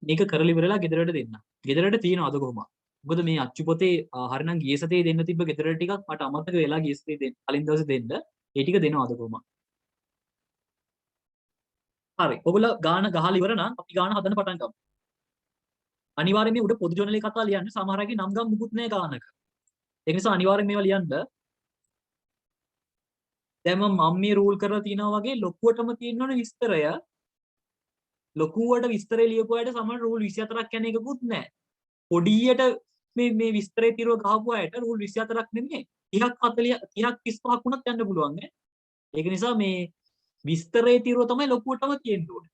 මේක කරලා ඉවරලා ගෙදරට දෙන්න. ගෙදරට තියෙනවද කොහොමද? මොකද මේ අච්චුපොතේ හරිනම් ගිය සතියේ දෙන්න තිබ්බ ගෙදරට ටිකක් මට අමතක වෙලා ගිය සතියේ දෙන්න. කලින් දවසේ දෙන්න. ඒ ටික දෙනවද කොහොමද? හරි. ඔයගොල්ලෝ ගාන ගහලා ඉවර නම් අපි ගාන හදන්න පටන් ගමු. අනිවාර්යයෙන් මේ උඩ පොදු ජනලේ කතා ලියන්න. සමහර අයගේ නම් ගම් මුකුත් නැහැ ගානක. ඒ නිසා අනිවාර්යෙන් මේවා ලියන්න. දැන් මම මේ රූල් කරලා තියනවා වගේ ලොකුවටම තියෙනවනේ විස්තරය. ලොකුවට විස්තරය ලියපු අයට සමහර රූල් 24ක් යන එකකුත් නැහැ. පොඩියට මේ විස්තරේ තිරව ගහපු අයට රූල් 24ක් නෙමෙයි 30ක් 40 30ක් 35ක් වුණත් යන්න පුළුවන් නේ. ඒක නිසා මේ විස්තරේ තිරව තමයි ලොකුවටම තියෙන්න ඕනේ.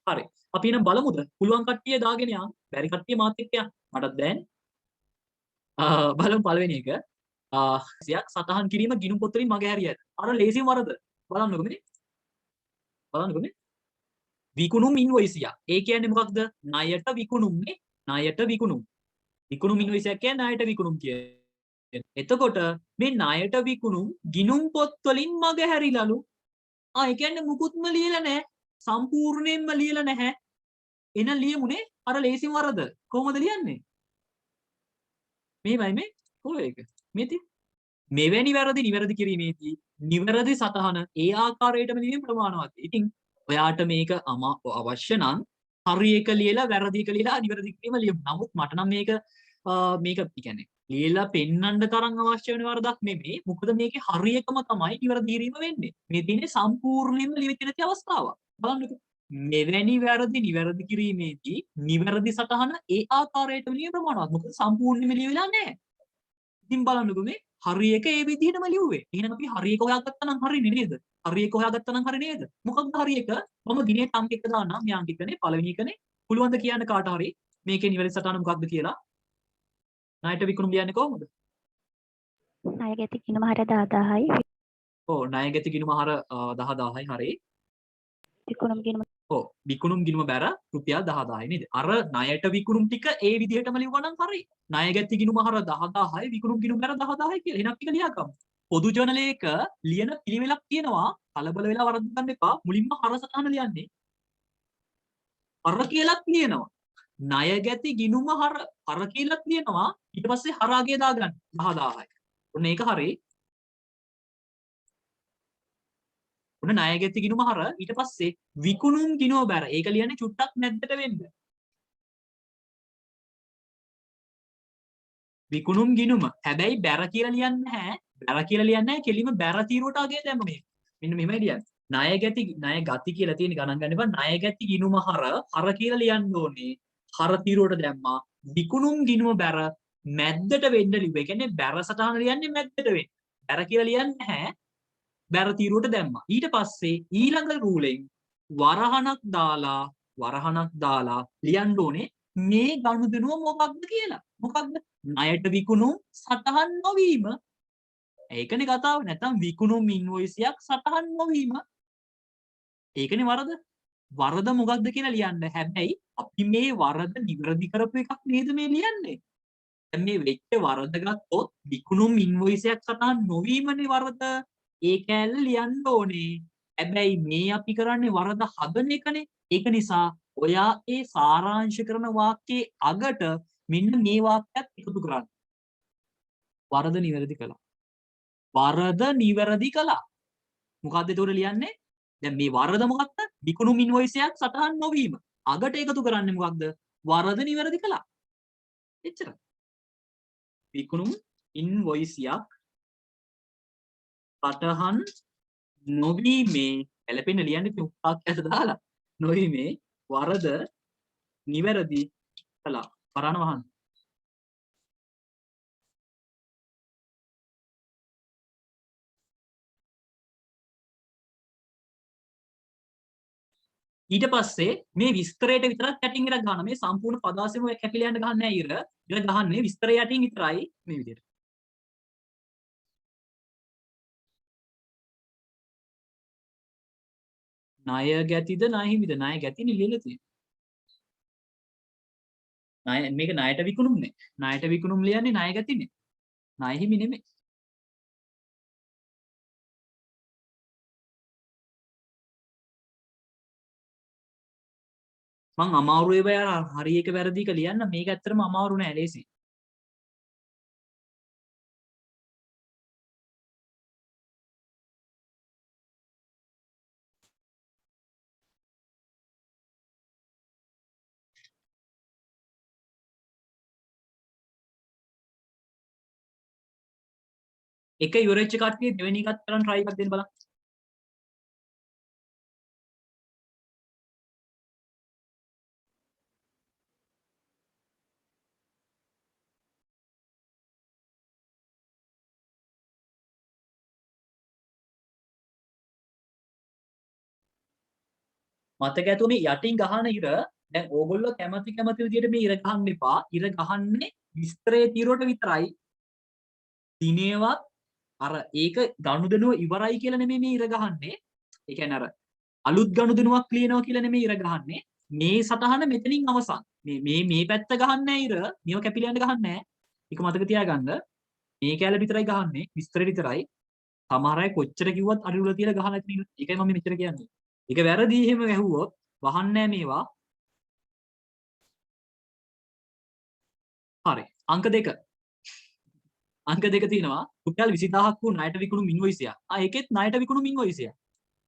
හරි. අපි එහෙනම් බලමුද? පුළුවන් කට්ටිය දාගෙන යන්න. බැරි කට්ටිය මාත් එක්ක යන්න. මටත් බෑනේ. බලමු පළවෙනි එක. සියක් සතහන් කිරීම ගිණුම් පොත් වලින් මගේ හැරියට. අර ලේසිම වරද. බලන්නකො මේ. බලන්නකො මේ. විකුණුම් ඉන්වොයිසිය. ඒ කියන්නේ මොකක්ද? ණයට විකුණුම්නේ. ණයට විකුණුම්. විකුණුම් ඉන්වොයිසියක් කියන්නේ ණයට විකුණුම් කියන්නේ. එතකොට මේ ණයට විකුණුම් ගිණුම් පොත් වලින් මගේ හැරිලාලු. ඒ කියන්නේ මුකුත්ම ලියලා නැහැ. සම්පූර්ණයෙන්ම ලියලා නැහැ. එහෙනම් ලියමුනේ අර ලේසිම වරද. කොහොමද ලියන්නේ? මේවයි මේ කොහේ එක? මේති මෙවැනි වැරදි නිවැරදි කිරීමේදී නිවැරදි සතහන ඒ ආකාරයටම ලියීම ප්‍රමාණවත්. ඉතින් ඔයාට මේක අවශ්‍ය නම් හරි එක ලියලා වැරදි එක ලියලා නිවැරදි කිරීම ලියමු. නමුත් මට නම් මේක කියන්නේ ලියලා පෙන්වන්න තරම් අවශ්‍ය වෙන වරදක් නෙමෙයි. මොකද මේකේ හරි එකම තමයි නිවැරදි කිරීම වෙන්නේ. මේ තියෙන්නේ සම්පූර්ණයෙන්ම ලියවිච්ච නැති අවස්ථාවක්. බලන්නකෝ. මෙවැනි වැරදි නිවැරදි කිරීමේදී නිවැරදි සටහන ඒ ආකාරයට ලියන ප්‍රමාණවත්. මොකද සම්පූර්ණයෙන්ම ලියවිලා නැහැ. ඉතින් බලන්නකෝ මේ හරි එක ඒ විදිහටම ලියුවේ. එහෙනම් අපි හරි එක හොයාගත්තා නම් හරිනේ නේද? හරි එක හොයාගත්තා නම් හරි නේද? මොකක්ද හරි එක? මම දිනේ අංක එක දාන්නම්. මේ අංක එකනේ පළවෙනි එකනේ. පුළුවන් ද කියන්න කාට හරි මේකේ නිවැරදි සටහන මොකක්ද කියලා? ණයට විකුණුම් ලියන්නේ කොහොමද? ණය ගැති ගිණුම හර 10000යි ඔව් ණය ගැති ගිණුම හර 10000යි හරි. විකුණුම් ගිණුම ඔව් විකුණුම් ගිණුම බැර රුපියල් 10000යි නේද? අර ණයට විකුණුම් ටික ඒ විදිහටම ලියුවා නම් හරි. ණය ගැති ගිණුම හර 10000යි විකුණුම් ගිණුම බැර 10000යි කියලා. එහෙනම් ටික ලියාගමු. පොදු ජර්නලයක ලියන පිළිවෙලක් තියෙනවා. කලබල වෙලා වරද්ද ගන්න එපා. මුලින්ම හර සටහන ලියන්නේ. හර කියලාත් ලියනවා. ණය ගැති ගිණුම හර කියලාත් ලියනවා. ඊට පස්සේ හරාගේ දාගන්න 10000යි. ඔන්න ඒක හරි. ඔන්න ණය ගැති ගිණුම හර ඊට පස්සේ විකුණුම් ගිණුම බැර. ඒක ලියන්නේ චුට්ටක් නැද්දට වෙන්න. විකුණුම් ගිණුම. හැබැයි බැර කියලා ලියන්නේ නැහැ. බැර කියලා ලියන්නේ නැහැ. කෙලිම බැර තීරුවට අගේ දැම්ම මේ. මෙන්න මෙහෙමයි ලියන්නේ. ණය ගති කියලා තියෙන ගණන් ගන්න එපා. ණය ගැති ගිණුම හර කියලා ලියන්න ඕනේ. හර තීරුවට දැම්මා. විකුණුම් ගිණුම බැර මැද්දට වෙන්න ලිව්වා. ඒ කියන්නේ බැර සටහන ලියන්නේ මැද්දට වෙන්න. බැර කියලා ලියන්නේ නැහැ. බැර තීරුවට දැම්මා. ඊට පස්සේ ඊළඟ රූලෙන් වරහණක් දාලා ලියන්න ඕනේ මේ ගනුදෙනුව මොකක්ද කියලා. මොකක්ද? ණයට විකුණුම් සටහන් නොවීම. ඒකනේ කතාව. නැත්නම් විකුණුම් ඉන්වොයිසයක් සටහන් නොවීම. ඒකනේ වරද. වරද මොකක්ද කියලා ලියන්න. හැබැයි අපි මේ වරද නිවැරදි කරපු එකක් නේද මේ ලියන්නේ. දැන් මේ වෙච්ච වරද ගත්තොත් විකුණුම් ඉන්වොයිසයක් සටහන් නොවීමනේ වරද. ඒ කැලේ ලියන්න ඕනේ. හැබැයි මේ අපි කරන්නේ වරද හදන එකනේ. ඒක නිසා ඔයා ඒ සාරාංශ කරන වාක්‍යයේ අගට මෙන්න මේ වාක්‍යයක් එකතු කරන්න. වරද නිවැරදි කළා. වරද නිවැරදි කළා. මොකද්ද ඒතකොට ලියන්නේ? දැන් මේ වරද මොකක්ද? විකුණුම් ඉන්වොයිසයක් සටහන් නොවීම. අගට එකතු කරන්නේ මොකක්ද? වරද නිවැරදි කළා. එච්චරයි. විකුණුම් ඉන්වොයිසයක් සටහන් නොවීමේ එලපෙන්න ලියන්නේ උත්පාක්‍යයට දාලා නොවීමේ වරද නිවැරදි කළා. පරාණ වහන්න. ඊට පස්සේ මේ විස්තරයට විතරක් කැටින් එකක් ගන්න. මේ සම්පූර්ණ පදාසෙම ඔය කැකිලියන්න ගහන්නේ නැහැ ඉර. ඉර ගහන්නේ විස්තරය යටින් විතරයි මේ විදිහට. ණය ගැතිද ණය හිමිද? ණය ගැතිනේ ලියලා තියෙන්නේ. මේක ණයට විකුණුම්නේ. ණයට විකුණුම් ලියන්නේ ණය ගැතිනේ. ණය හිමි නෙමෙයි. මං අමාරු ඒවා හරි එක වැරදි එක ලියන්න. මේක ඇත්තටම අමාරු නෑ ලේසි. එක ඉවරෙච්ච කට්ටිය දෙවෙනි එකත් කරන් try එකක් දෙන්න බලන්න. මතක ඇතුනේ යටින් ගහන ඉර දැන් ඕගොල්ලෝ කැමති විදිහට මේ ඉර ගහන්න එපා. ඉර ගහන්නේ විස්තරයේ තීරුවට විතරයි. දිනේවත් අර ඒක ගනුදෙනුව ඉවරයි කියලා නෙමෙයි මේ ඉර ගහන්නේ. ඒ කියන්නේ අර අලුත් ගනුදෙනුවක් ලියනවා කියලා නෙමෙයි ඉර ගහන්නේ. මේ සටහන මෙතනින් අවසන්. මේ පැත්ත ගහන්නේ නැහැ ඉර. මේව කැපිලියන්න ගහන්නේ නැහැ. ඒක මතක තියාගන්න. මේ කැලේ විතරයි ගහන්නේ. විස්තරේ විතරයි. සමහර අය කොච්චර කිව්වත් අරිරුල තියලා ගහලා තියෙනවා. ඒකයි මම මෙච්චර කියන්නේ. ඒක වැරදි එහෙම ඇහුවොත් වහන්නේ මේවා. හරි. අංක 2. අංක 2 තියෙනවා. රුපියල් 20000ක් වූ ණයට විකුණුම් ඉන්වොයිසයක්. ඒකෙත් ණයට විකුණුම් ඉන්වොයිසයක්.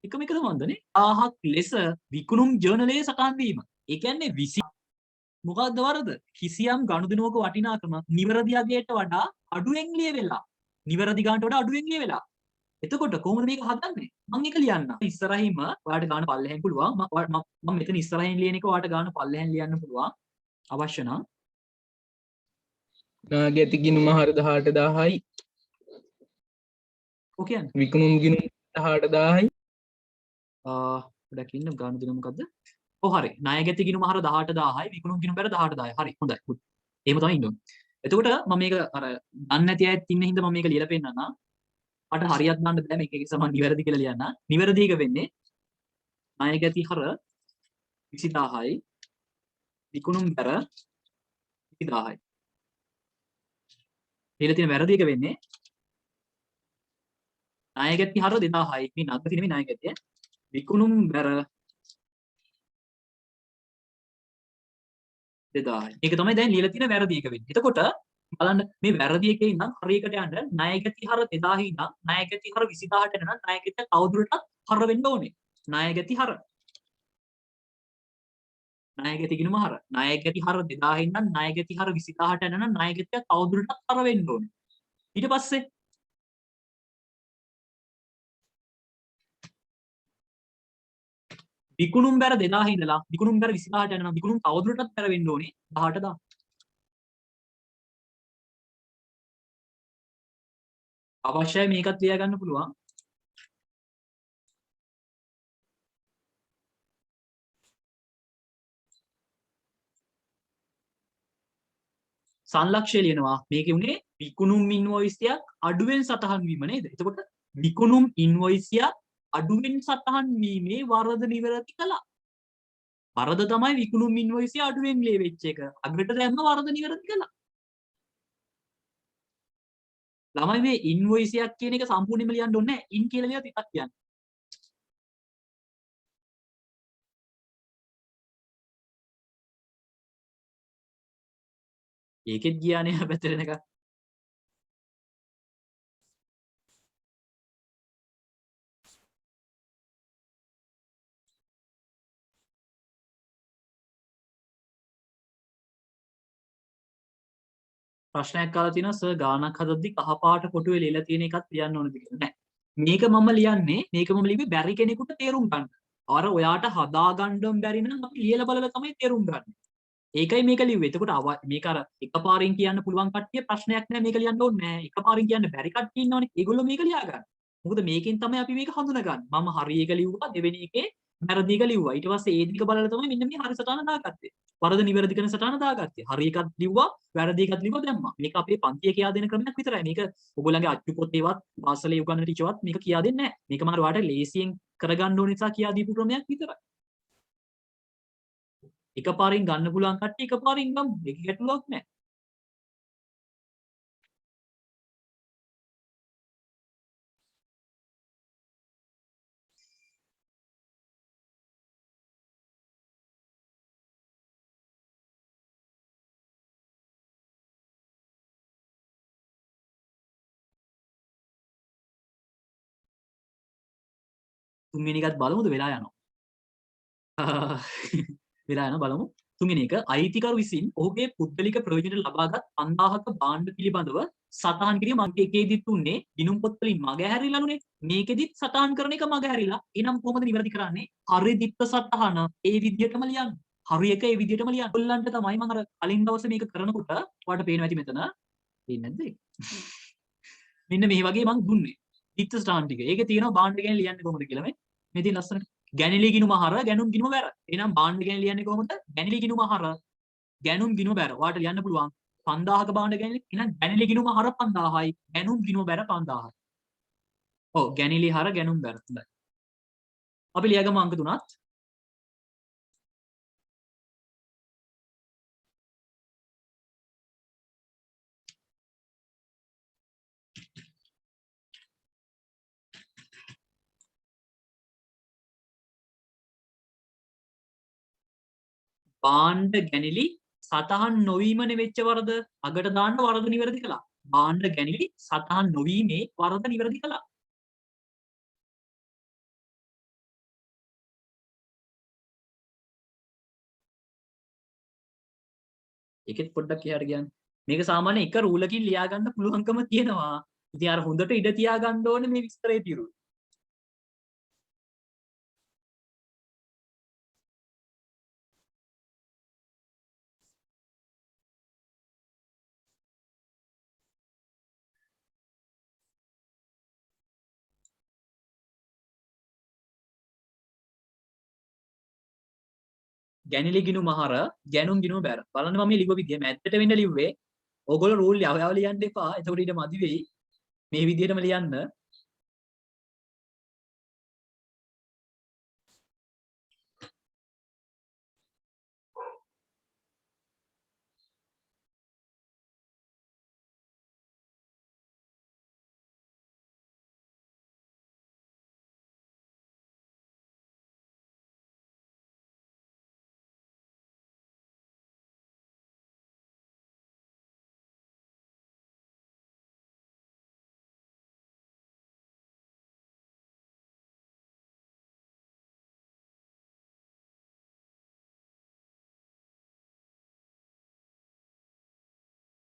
එකම එක සම්බන්ධනේ. 1000ක් ලෙස විකුණුම් ජර්නලයේ සටහන් වීම. ඒ කියන්නේ 20 මොකක්ද වරද? කිසියම් ගනුදෙනුවක වටිනාකම නිවැරදි අගයට වඩා අඩුවෙන් ලියවෙලා. නිවැරදි ගානට වඩා අඩුවෙන් ලියවෙලා. එතකොට කොහොමද මේක හදන්නේ? මම ඒක ලියන්න. ඉස්සරහින්ම ඔයාලට ගාන පල්ලෙහෙන් පුළුවන්. මම මෙතන ඉස්සරහින් ලියන එක ඔයාලට ගාන පල්ලෙහෙන් ලියන්න පුළුවන්. අවශ්‍ය නම්. නාගැති ගිණුම හර 18000යි. ඔය කියන්නේ විකුණුම් ගිණුම 18000යි. ගොඩක් ඉන්න ගනුදෙනු මොකද්ද? ඔව් හරි. ණය ගැති ගිණුම හර 18000යි විකුණුම් ගිණුම බැර 18000යි. හරි. හොඳයි. එහෙම තමයි ඉන්න ඕනේ. එතකොට මම මේක අර දන්නේ නැති අයත් ඉන්න හින්දා මම මේක ලියලා පෙන්නන්නම්. මට හරියට දාන්න බෑ මේක එක සමාන නිවැරදි කියලා ලියන්න. නිවැරදි එක වෙන්නේ ණය ගැති හර 20000යි විකුණුම් බැර 20000යි. ලියලා තියෙන වැරදි එක වෙන්නේ ණය ගැති හර 2000යි. මේ නගති නෙමෙයි ණය ගැතිය. විකුණුම් බැර 2000යි. මේක තමයි දැන් ලියලා තියෙන වැරදි එක වෙන්නේ. එතකොට බලන්න මේ වැරදි එකේ ඉඳන් හරියකට යන්න ණය ගැති හර 2000 ඉඳන් ණය ගැති හර 20000ට එන නම් ණය ගැතිය තවදුරටත් හර වෙන්න ඕනේ. ණය ගැති හර. ණය ගැති ගිණුම හර. ණය ගැති හර 2000 ඉඳන් ණය ගැති හර 20000ට එන නම් ණය ගැතිය තවදුරටත් හර වෙන්න ඕනේ. ඊට පස්සේ විකුණුම් බැර 2000 ඉඳලා විකුණුම් බැර 20000ට යන නම් විකුණුම් තවදුරටත් බැර වෙන්න ඕනේ 18 දා. අවශ්‍යයි මේකත් ලියා ගන්න පුළුවන්. සංලක්ෂය ලියනවා. මේකේ උනේ විකුණුම් ඉන්වොයිස් එකක් අඩුවෙන් සටහන් වීම නේද? එතකොට විකුණුම් ඉන්වොයිස් එකක් අඩුවෙන් සටහන් වීමේ වරද නිවැරදි කළා. වරද තමයි විකුණුම් ඉන්වොයිස් එක අඩුවෙන් ලියවෙච්ච එක. අගට දැම්ම වරද නිවැරදි කළා. ළමයි මේ ඉන්වොයිස් එකක් කියන එක සම්පූර්ණයෙන්ම ලියන්න ඕනේ නැහැ. ඉන් කියලා ලියලා ටිකක් කියන්න. ඒකෙත් ගියානේ පැතරෙන එක. ප්‍රශ්නයක් අහලා තියෙනවා සර් ගානක් හදද්දි කහපාට කොටුවේ ලියලා තියෙන එකත් ලියන්න ඕනද කියලා. නෑ. මේක මම ලියන්නේ මේක මම ලිව්වේ බැරි කෙනෙකුට තේරුම් ගන්න. අර ඔයාට හදා ගන්නම බැරි නම් අපි ලියලා බලලා තමයි තේරුම් ගන්න. ඒකයි මේක ලිව්වේ. එතකොට මේක අර එකපාරින් කියන්න පුළුවන් කට්ටිය ප්‍රශ්නයක් නෑ මේක ලියන්න ඕනේ නෑ. එකපාරින් කියන්න බැරි කට්ටිය ඉන්නවනේ. ඒගොල්ලෝ මේක ලියා ගන්න. මොකද මේකෙන් තමයි අපි මේක හඳුනගන්නේ. මම හරි එක ලිව්වා දෙවෙනි එකේ වැරදි එක ලිව්වා. ඊට පස්සේ ඒ දිග බලලා තමයි මෙන්න මේ හරි සටහන දාගත්තේ. වරද නිවැරදි කරන සටහන දාගත්තේ. හරි එකක් ලිව්වා, වැරදි එකක් ලිව්වා දැම්මා. මේක අපේ පන්තියේ කියා දෙන ක්‍රමයක් විතරයි. මේක ඔයගොල්ලන්ගේ අච්චු පොතේවත් පාසලේ උගන්වන ටීචර්වත් මේක කියා දෙන්නේ නැහැ. මේක මම ඔයාලට ලේසියෙන් කරගන්න ඕන නිසා කියා දීපු ක්‍රමයක් විතරයි. එකපාරින් ගන්න පුළුවන් කට්ටිය එකපාරින් ගමු. මේක ගැටලුවක් නැහැ. තුන්වෙනි එකත් බලමුද වෙලා යනවා. වෙලා යනවා බලමු. තුන්වෙනි එක අයිතිකරු විසින් ඔහුගේ පුද්ගලික ප්‍රයෝජනට ලබාගත් 5000ක භාණ්ඩ පිළිබඳව සටහන් කිරීම මගේ එකේදිත් උන්නේ ගිණුම් පොත් වලින් මග හැරිලානුනේ. මේකෙදිත් සටහන් කරන එක මග හැරිලා. එහෙනම් කොහොමද නිවැරදි කරන්නේ? හරි දිත්ත සටහන ඒ විදිහටම ලියන්න. හරි එක ඒ විදිහටම ලියන්න. ඔයගොල්ලන්ට තමයි මම අර කලින් දවසේ මේක කරනකොට ඔයාලට පේනවා ඇති මෙතන. පේන්නේ නැද්ද? මෙන්න මේ වගේ මම දුන්නේ. දිත්ත සටහන් ටික. ඒකේ තියෙනවා භාණ්ඩ ගැන ලියන්නේ කොහොමද කියලා මේ තියෙන ලස්සනට. ගැනිලි ගිණුම හර ගැනුම් ගිණුම බැර. එහෙනම් භාණ්ඩ ගැන ලියන්නේ කොහොමද? ගැනිලි ගිණුම හර ගැනුම් ගිණුම බැර. ඔයාලට ලියන්න පුළුවන් 5000ක භාණ්ඩ ගැනිලි. එහෙනම් ගැනිලි ගිණුම හර 5000යි. ගැනුම් ගිණුම බැර 5000යි. ඔව් ගැනිලි හර ගැනුම් බැර. හොඳයි. අපි ලියගමු අංක 3ත්. භාණ්ඩ ගැනිලි සටහන් නොවීමනේ වෙච්ච වරද අගට දාන්න වරද නිවැරදි කළා. භාණ්ඩ ගැනිලි සටහන් නොවීමේ වරද නිවැරදි කළා. ඒකෙත් පොඩ්ඩක් එහාට ගියන්න. මේක සාමාන්‍ය එක රූල් එකකින් ලියා ගන්න පුළුවන්කම තියෙනවා. ඉතින් අර හොඳට ඉඩ තියා ගන්න ඕනේ මේ විස්තරේ පිරුයි. ගැනිලි ගිනු මහර ගැනුම් ගිනු බැර. බලන්න මම මේ ලිව්ව විදිය මැද්දට වෙන්න ලිව්වේ. ඕගොල්ලෝ රූල් යව ලියන්න එපා. එතකොට ඊට මදි වෙයි. මේ විදියටම ලියන්න.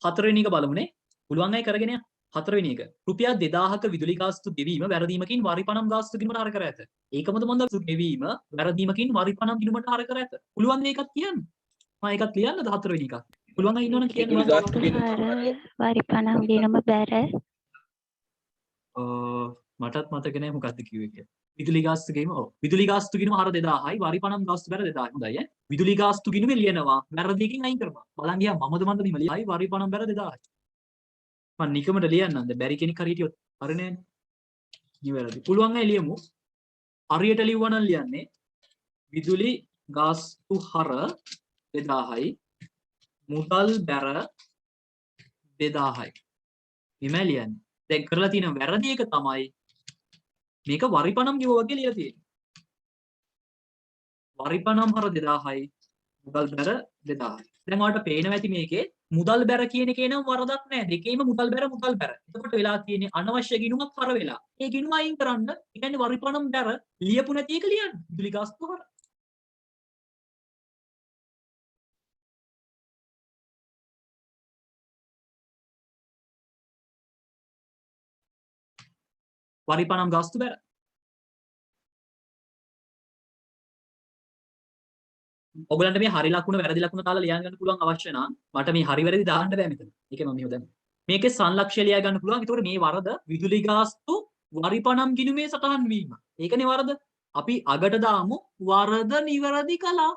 හතරවෙනි එක බලමුනේ. පුළුවන් අය කරගෙන යන්න. හතරවෙනි එක. රුපියල් 2000ක විදුලි ගාස්තු ගෙවීම වැරදීමකින් වරිපණම් ගාස්තු ගිණුමට හර කර ඇත. ඒකමද මොන්ද ගෙවීම වැරදීමකින් වරිපණම් ගිණුමට හර කර ඇත. පුළුවන් මේකත් කියන්න. මම ඒකත් ලියන්නද හතරවෙනි එක. පුළුවන් අය ඉන්නවනම් කියන්න. විදුලි ගාස්තු ගිණුම වරිපණම් ගිණුම බැර මටත් මතක නැහැ මොකක්ද කිව්වේ කියලා. විදුලි ගාස්තු ගෙවීම ඔව්. විදුලි ගාස්තු ගිණුම හර 2000යි වරිපණම් ගාස්තු බැර 2000යි. හොඳයි ඈ. විදුලි ගාස්තු ගිණුමේ ලියනවා වැරදිකින් අයින් කරපන්. බලන් ගියා මමද මන්ද මෙහෙම ලියයි වරිපණම් බැර 2000යි. මම නිකමට ලියන්නම්ද බැරි කෙනෙක් හරි හිටියොත් හරි නෑනේ. නිවැරදි. පුළුවන් අය ලියමු. හරියට ලිව්වා නම් ලියන්නේ විදුලි ගාස්තු හර 2000යි මුදල් බැර 2000යි. එමය ලියන්නේ. දැන් කරලා තියෙන වැරදි එක තමයි මේක වරිපණම් කිව්වා වගේ ලියලා තියෙන්නේ. වරිපණම් හර 2000යි මුදල් බැර 2000යි. දැන් ඔයාලට පේනවා ඇති මේකේ මුදල් බැර කියන එකේ නම් වරදක් නැහැ. දෙකේම මුදල් බැර. එතකොට වෙලා තියෙන්නේ අනවශ්‍ය ගිණුමක් හර වෙලා. ඒ ගිණුම අයින් කරන්න. ඒ කියන්නේ වරිපණම් බැර ලියපු නැති එක ලියන්න. විදුලි ගාස්තු හර. වරිපණම් ගාස්තු බැර. ඔයගලන්ට මේ හරි ලකුණ වැරදි ලකුණ දාලා ලියන්න ගන්න පුළුවන් අවශ්‍ය නම් මට මේ හරි වැරදි දාන්න බෑ මෙතන. ඒකේ මම මෙහෙම දැන්. මේකේ සංලක්ෂය ලියා ගන්න පුළුවන්. ඒතකොට මේ වරද විදුලි ගාස්තු වරිපණම් ගිණුමේ සටහන් වීම. ඒකනේ වරද. අපි අගට දාමු වරද නිවැරදි කළා.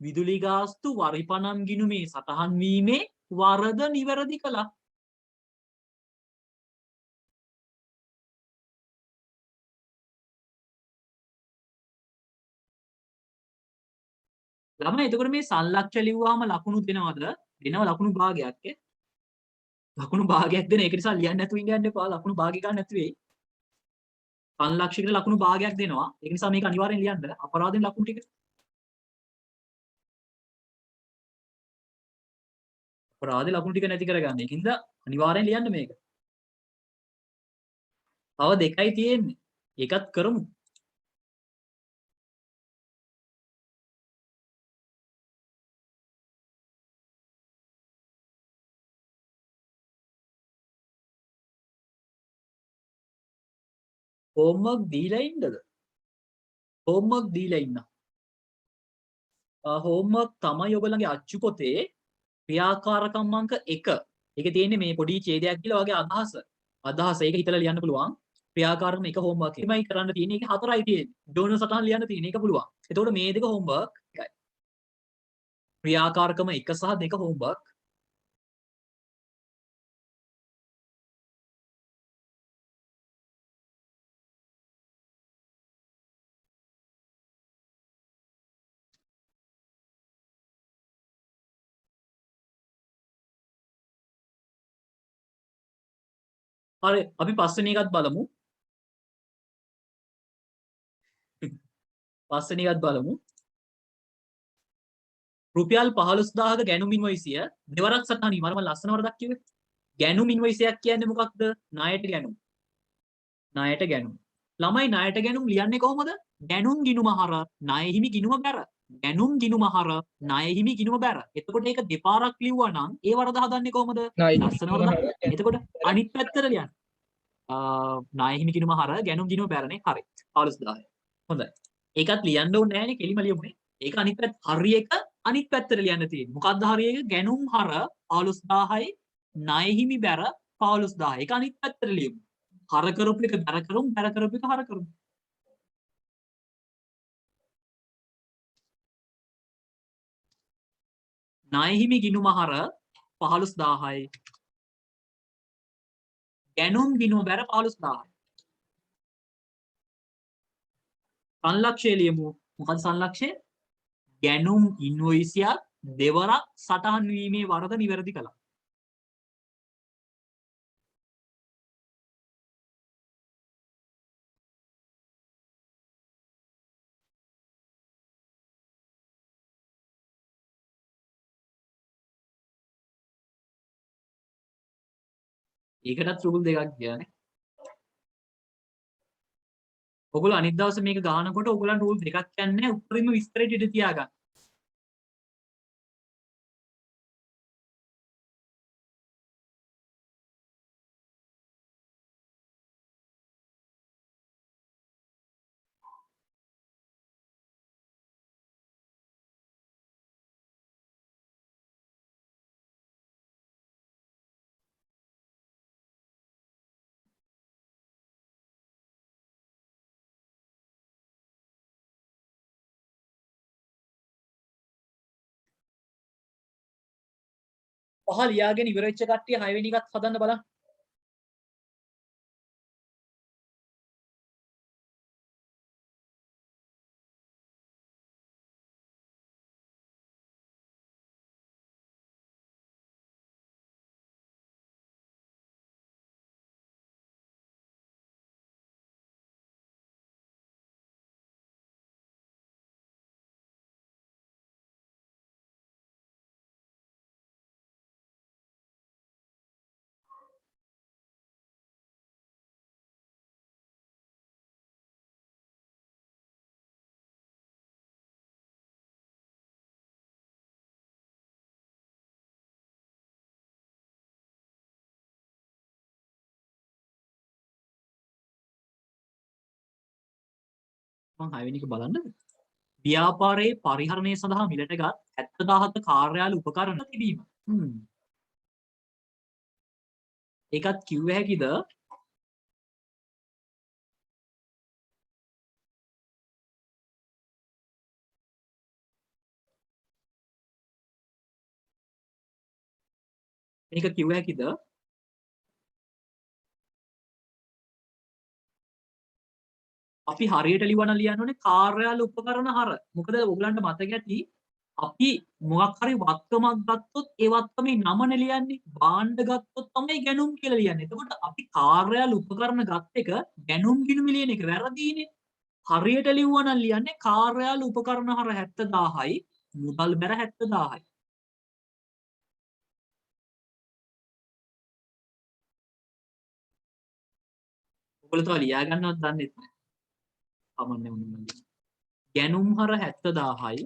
විදුලි ගාස්තු වරිපණම් ගිණුමේ සටහන් වීමේ වරද නිවැරදි කළා. ළමයි එතකොට මේ සංලක්ෂ්‍ය ලිව්වහම ලකුණු දෙනවද? දෙනව ලකුණු භාගයක් ඈ. ලකුණු භාගයක් දෙන ඒක නිසා ලියන්න නැතුව ඉන්න යන්න එපා. ලකුණු භාගය ගන්න නැති වෙයි. සංලක්ෂිකට ලකුණු භාගයක් දෙනවා. ඒක නිසා මේක අනිවාර්යෙන් ලියන්න. අපරාධෙන් ලකුණු ටික. අපරාධේ ලකුණු ටික නැති කරගන්න. ඒකින්ද අනිවාර්යෙන් ලියන්න මේක. තව දෙකයි තියෙන්නේ. ඒකත් කරමු. homework දීලා ඉන්නද? homework දීලා ඉන්න. homework තමයි ඔයගොල්ලන්ගේ අච්චු පොතේ ක්‍රියාකාරකම් අංක 1. ඒකේ තියෙන්නේ මේ පොඩි ඡේදයක් කියලා වගේ අදහස. ඒක හිතලා ලියන්න පුළුවන්. ක්‍රියාකාරකම් 1 homework එකයි කරන්න තියෙන්නේ. ඒකේ 4යි තියෙන්නේ. ඩෝනර් සටහන් ලියන්න තියෙන්නේ. ඒක පුළුවන්. එතකොට මේ දෙක homework එකයි. ක්‍රියාකාරකම 1 සහ 2 homework. හරි අපි පස්වෙනි එකත් බලමු. රුපියල් 15000ක ගැනුම් ඉන්වොයිසිය දෙවරක් සටහන් වීම. මම ලස්සන වරදක් කිව්වේ. ගැනුම් ඉන්වොයිසියක් කියන්නේ මොකක්ද? ණයට ගැනුම්. ණයට ගැනුම්. ළමයි ණයට ගැනුම් ලියන්නේ කොහොමද? ගැනුම් ගිණුම හර ණය හිමි ගිණුම බැර. ගැනුම් ගිනුම හර ණය හිමි ගිනුම බැර. එතකොට ඒක දෙපාරක් ලිව්වා නම් ඒ වරද හදන්නේ කොහමද? නායි ලස්සන වරද. එතකොට අනිත් පැත්තට ලියන්න. ණය හිමි ගිනුම හර ගැනුම් ගිනුම බැරනේ. හරි. 15000. හොඳයි. ඒකත් ලියන්න ඕනේ නෑනේ කෙලිම ලියමුනේ. ඒක අනිත් පැත්ත හරි එක අනිත් පැත්තට ලියන්න තියෙන්නේ. මොකද්ද හරි එක? ගැනුම් හර 15000යි ණය හිමි බැර 15000. ඒක අනිත් පැත්තට ලියමු. හර කරපු එක බැර කරමු, බැර කරපු එක හර කරමු. ණය හිමි ගිණුම හර 15000යි. ගැනුම් ගිණුම බැර 15000යි. සංලක්ෂය ලියමු. මොකද සංලක්ෂය? ගැනුම් ඉන්වොයිසියක් දෙවරක් සටහන් වීමේ වරද නිවැරදි කළා. ඒකටත් රුල් දෙකක් ගියානේ. ඔයගොල්ලෝ අනිත් දවසේ මේක ගහනකොට ඔයගොල්ලන්ට රුල් දෙකක් කියන්නේ උඩරිම විස්තරයට ඉඳ තියාගන්න. පහ ලියාගෙන ඉවර වෙච්ච කට්ටිය 6 වෙනි එකත් හදන්න බලන්න. මම 6 වෙනි එක බලන්නද? ව්‍යාපාරයේ පරිහරණය සඳහා මිලටගත් 70000 කාර්යාල උපකරණ තිබීම. ඒකත් කිව්ව හැකිද? මේක කිව්ව හැකිද? අපි හරියට ලිවන ලියන්න ඕනේ කාර්යාල උපකරණ හර. මොකද ඔයගලන්ට මතක ඇති අපි මොකක් හරි වත්කමක් ගත්තොත් ඒ වත්කමේ නමනේ ලියන්නේ. භාණ්ඩ ගත්තොත් තමයි ගැනුම් කියලා ලියන්නේ. එතකොට අපි කාර්යාල උපකරණ ගත් එක ගැනුම් ගිණුම ලියන එක වැරදීනේ. හරියට ලිව්වා නම් ලියන්නේ කාර්යාල උපකරණ හර 70000යි මුදල් බැර 70000යි. ඔයගොල්ලෝ තව ලියා ගන්නවත් දන්නේ නැහැ. කමන්නේ මොනවා. ගැනුම් හර 70000යි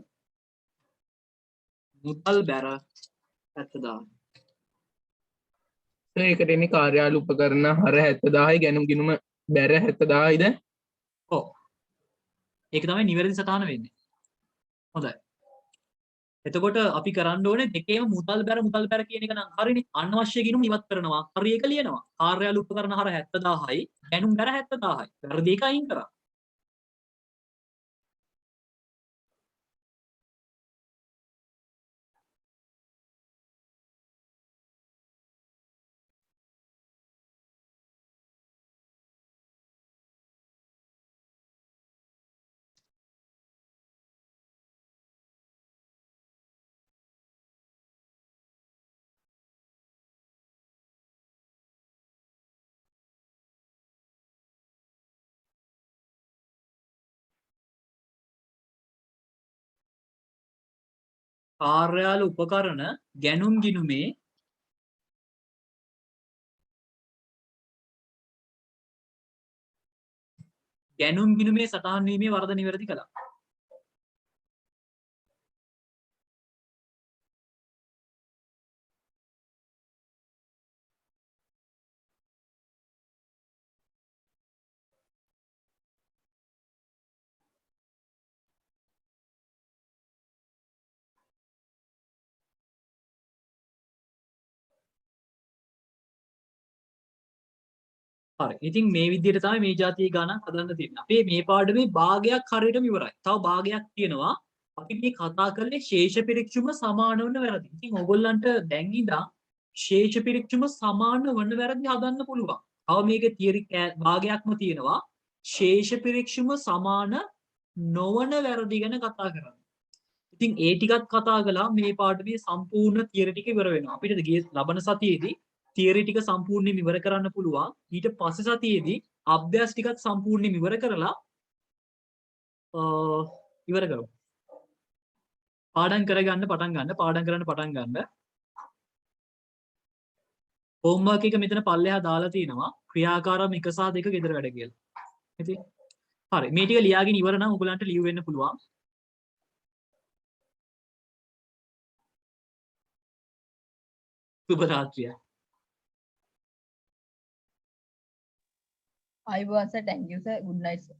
මුදල් බැර 70000යි. ඒකට එන්නේ කාර්යාල උපකරණ හර 70000යි ගැනුම් ගිණුම බැර 70000යිද? ඔව්. ඒක තමයි නිවැරදි සටහන වෙන්නේ. හොඳයි. එතකොට අපි කරන්න ඕනේ දෙකේම මුදල් බැර කියන එක නම් හරිනේ. අනවශ්‍ය ගිණුම් ඉවත් කරනවා. හරි එක ලියනවා. කාර්යාල උපකරණ හර 70000යි ගැනුම් බැර 70000යි. වැරදි එක අයින් කරා. කාර්යාල උපකරණ ගැනුම් ගිණුමේ සටහන් වීමේ වරද නිවැරදි කළා. හරි. ඉතින් මේ විදිහට තමයි මේ જાතිය ගණන් හදන්න තියෙන්නේ. අපේ මේ පාඩමේ භාගයක් හරියටම ඉවරයි. තව භාගයක් තියෙනවා. අපි මේ කතා කරන්නේ ශේෂ පිරික්සුම සමාන වන වැරදි. ඉතින් ඕගොල්ලන්ට දැන් ඉඳන් ශේෂ පිරික්සුම සමාන වන වැරදි හදන්න පුළුවන්. තව මේකේ තියරි භාගයක්ම තියෙනවා. ශේෂ පිරික්සුම සමාන නොවන වැරදි ගැන කතා කරන්න. ඉතින් ඒ ටිකත් කතා කළා මේ පාඩමේ සම්පූර්ණ තියරි ටික ඉවර වෙනවා. අපිට ගිය ලබන සතියේදී තියරි ටික සම්පූර්ණයෙන් ඉවර කරන්න පුළුවන්. ඊට පස්සේ සතියේදී අභ්‍යාස ටිකත් සම්පූර්ණයෙන් ඉවර කරලා ඉවර කරමු. පාඩම් කරගන්න පටන් ගන්න. පාඩම් කරන්න පටන් ගන්න. හෝම්වර්ක් එක මෙතන පල්ලෙහා දාලා තිනවා. ක්‍රියාකාරම් 1 සහ 2 ගෙදර වැඩ කියලා. ඉතින් හරි. මේ ටික ලියාගෙන ඉවර නම් ඔයගලන්ට ලියු වෙන්න පුළුවන්. සුබ රාත්‍රිය. I was a thank you, sir. Good night, sir.